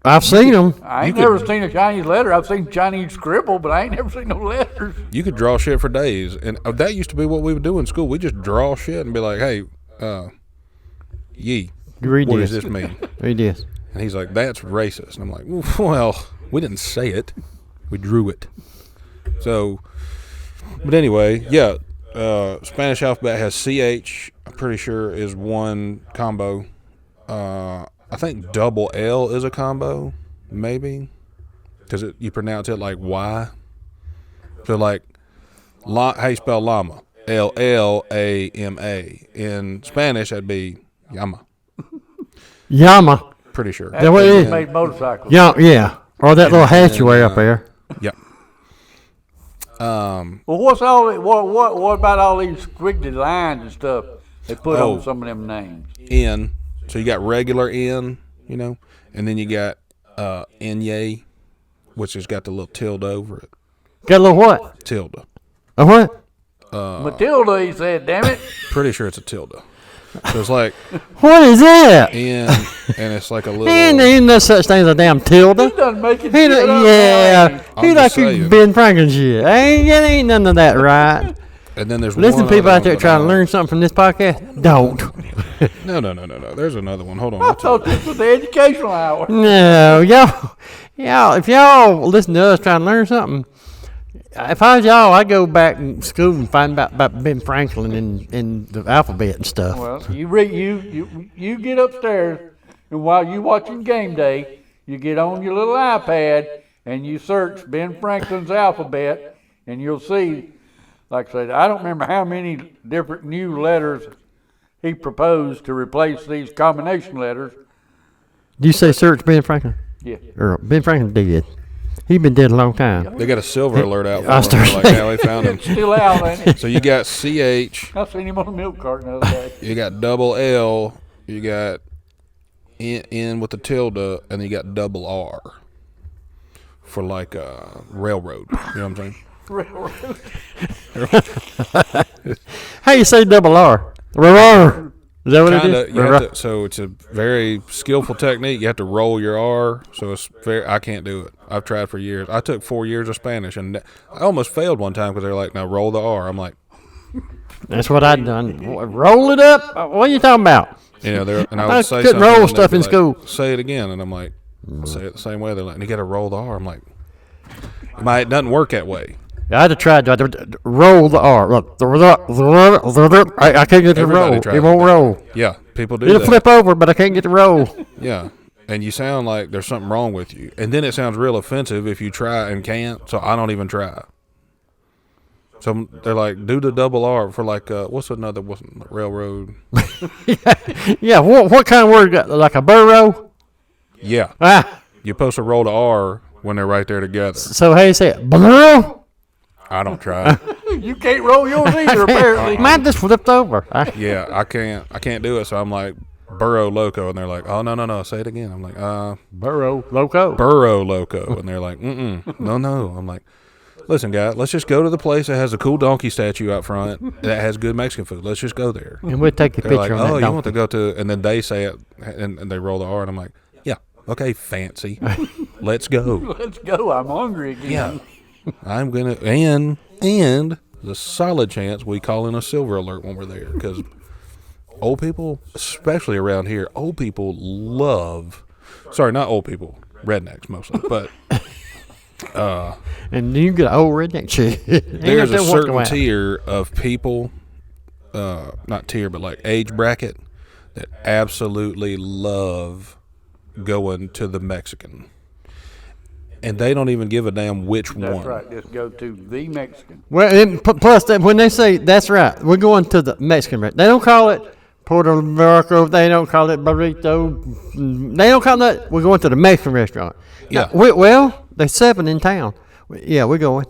[SPEAKER 2] I've seen them.
[SPEAKER 3] I ain't never seen a Chinese letter. I've seen Chinese scribble, but I ain't never seen no letters.
[SPEAKER 1] You could draw shit for days, and that used to be what we would do in school. We just draw shit and be like, "Hey, ye,
[SPEAKER 2] Read
[SPEAKER 1] what
[SPEAKER 2] this.
[SPEAKER 1] does this mean?"
[SPEAKER 2] Read this.
[SPEAKER 1] And he's like, that's racist. And I'm like, well, we didn't say it. We drew it. So, but anyway, yeah, Spanish alphabet has CH, I'm pretty sure, is one combo. I think double L is a combo, maybe, because you pronounce it like Y. So, like, how you spell llama? Llama. In Spanish, that'd be llama.
[SPEAKER 2] Llama.
[SPEAKER 1] Pretty sure.
[SPEAKER 2] That what it is?
[SPEAKER 3] Made motorcycles.
[SPEAKER 2] Yeah. Or that little hatchway up there.
[SPEAKER 1] Yep.
[SPEAKER 3] Well, what's all? What about all these squiggly lines and stuff they put on some of them names?
[SPEAKER 1] N. So you got regular N, and then you got Nye, which has got the little tilde over it.
[SPEAKER 2] Got a little what?
[SPEAKER 1] Tilde.
[SPEAKER 2] A what?
[SPEAKER 3] Matilda, he said, damn it.
[SPEAKER 1] Pretty sure it's a tilde. So it's like
[SPEAKER 2] What is that?
[SPEAKER 1] N, and it's like a little.
[SPEAKER 2] Ain't no such thing as a damn tilde.
[SPEAKER 3] He done making
[SPEAKER 2] He
[SPEAKER 3] shit
[SPEAKER 2] done,
[SPEAKER 3] up
[SPEAKER 2] yeah.
[SPEAKER 1] I'm
[SPEAKER 2] He
[SPEAKER 1] just
[SPEAKER 2] like
[SPEAKER 1] saying.
[SPEAKER 2] Ben Franklin shit. Ain't none of that right.
[SPEAKER 1] And then there's
[SPEAKER 2] Listen,
[SPEAKER 1] one
[SPEAKER 2] people
[SPEAKER 1] other
[SPEAKER 2] out there
[SPEAKER 1] one, but
[SPEAKER 2] trying to learn something from this podcast. Don't.
[SPEAKER 1] No. There's another one. Hold on.
[SPEAKER 3] I thought this was the educational hour.
[SPEAKER 2] No, y'all. If y'all listen to us trying to learn something, if I was y'all, I'd go back in school and find about Ben Franklin and the alphabet and stuff.
[SPEAKER 3] Well, you get upstairs, and while you watching game day, you get on your little iPad and you search Ben Franklin's alphabet, and you'll see, like I said, I don't remember how many different new letters he proposed to replace these combination letters.
[SPEAKER 2] Do you say search Ben Franklin?
[SPEAKER 3] Yeah.
[SPEAKER 2] Or Ben Franklin did. He been dead a long time.
[SPEAKER 1] They got a silver alert out
[SPEAKER 2] I
[SPEAKER 1] for him.
[SPEAKER 2] started-
[SPEAKER 1] Like how they found him.
[SPEAKER 3] It's still out, ain't it?
[SPEAKER 1] So you got CH,
[SPEAKER 3] I seen him on a milk carton the other day.
[SPEAKER 1] you got double L, you got N with the tilde, and then you got double R for like railroad. You know what I'm saying?
[SPEAKER 3] Railroad.
[SPEAKER 2] How you say double R? R. Is that what it
[SPEAKER 1] Kinda,
[SPEAKER 2] is?
[SPEAKER 1] you have to, so it's a very skillful technique. You have to roll your R. So it's very. I can't do it. I've tried for years. I took 4 years of Spanish, and I almost failed one time because they're like, "Now roll the R." I'm like,
[SPEAKER 2] That's what I done. Roll it up. What are you talking about?
[SPEAKER 1] and I would
[SPEAKER 2] I
[SPEAKER 1] say
[SPEAKER 2] couldn't
[SPEAKER 1] something,
[SPEAKER 2] roll
[SPEAKER 1] and they'd
[SPEAKER 2] stuff
[SPEAKER 1] be
[SPEAKER 2] in
[SPEAKER 1] like,
[SPEAKER 2] school.
[SPEAKER 1] Say it again, and I'm like, say it the same way. They're like, "You got to roll the R." I'm like, it doesn't work that way.
[SPEAKER 2] I had to try to roll the R. Look, I can't get the
[SPEAKER 1] Everybody
[SPEAKER 2] roll.
[SPEAKER 1] tries
[SPEAKER 2] It won't
[SPEAKER 1] that.
[SPEAKER 2] roll.
[SPEAKER 1] Yeah, people do
[SPEAKER 2] It'll
[SPEAKER 1] that.
[SPEAKER 2] flip over, but I can't get the roll.
[SPEAKER 1] Yeah, and you sound like there's something wrong with you, and then it sounds real offensive if you try and can't. So I don't even try. So they're like, do the double R for like what's another railroad?
[SPEAKER 2] Yeah, what kind of word? Like a burrow?
[SPEAKER 1] Yeah,
[SPEAKER 2] Ah,
[SPEAKER 1] you're supposed to roll the R when they're right there together.
[SPEAKER 2] so how you say it? Burrow?
[SPEAKER 1] I don't try.
[SPEAKER 3] You can't roll yours either, apparently.
[SPEAKER 2] Mine just flipped over.
[SPEAKER 1] Yeah, I can't do it. So I'm like burro loco, and they're like, oh no, say it again. I'm like
[SPEAKER 2] Burrow loco.
[SPEAKER 1] burro loco, and they're like, no. I'm like, listen, guys, let's just go to the place that has a cool donkey statue out front that has good Mexican food. Let's just go there.
[SPEAKER 2] And we'll take a
[SPEAKER 1] They're
[SPEAKER 2] picture
[SPEAKER 1] like,
[SPEAKER 2] on
[SPEAKER 1] oh,
[SPEAKER 2] that
[SPEAKER 1] you want
[SPEAKER 2] donkey.
[SPEAKER 1] to go to, and then they say it, and they roll the R, and I'm like, yeah, okay, fancy, let's go.
[SPEAKER 3] Let's go. I'm hungry again.
[SPEAKER 1] Yeah, I'm gonna, and there's a solid chance we call in a silver alert when we're there, because old people, especially around here, old people love, sorry, not old people, rednecks mostly, but
[SPEAKER 2] And you get an old redneck chick.
[SPEAKER 1] there's a certain tier of people, not tier, but like age bracket, that absolutely love going to the Mexican. And they don't even give a damn which
[SPEAKER 3] That's
[SPEAKER 1] one.
[SPEAKER 3] right. Just go to the Mexican.
[SPEAKER 2] Well, and plus, when they say, that's right, we're going to the Mexican restaurant. They don't call it Puerto Rico. They don't call it burrito. They don't call that. We're going to the Mexican restaurant.
[SPEAKER 1] Yeah.
[SPEAKER 2] Well, there's 7 in town. Yeah, we're going.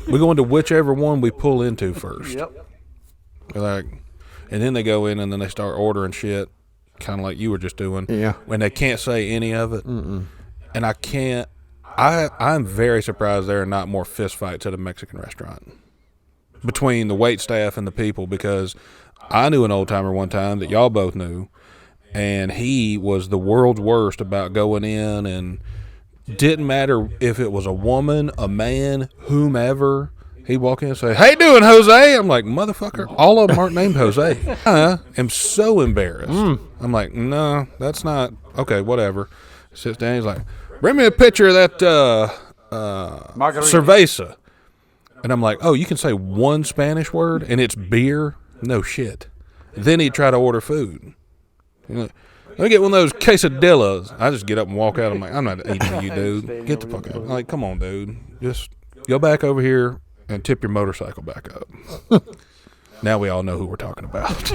[SPEAKER 1] We're going to whichever one we pull into first.
[SPEAKER 3] Yep.
[SPEAKER 1] Like, and then they go in and then they start ordering shit, kind of like you were just doing.
[SPEAKER 2] Yeah.
[SPEAKER 1] When they can't say any of it. And I can't. I'm very surprised there are not more fist fights at a Mexican restaurant between the wait staff and the people, because I knew an old timer one time that y'all both knew, and he was the world's worst about going in, and didn't matter if it was a woman, a man, whomever. He'd walk in and say, "How you doing, Jose?" I'm like, "Motherfucker, all of them aren't named Jose." I am so embarrassed. I'm like, "No, that's not okay. Whatever." Sits down. He's like, "Bring me a picture of that cerveza." And I'm like, "Oh, you can say one Spanish word and it's beer? No shit." Then he'd try to order food. He's like, "Let me get one of those quesadillas." I just get up and walk out. I'm like, "I'm not eating you, dude. Get the fuck out." I'm like, "Come on, dude. Just go back over here and tip your motorcycle back up." Now we all know who we're talking about.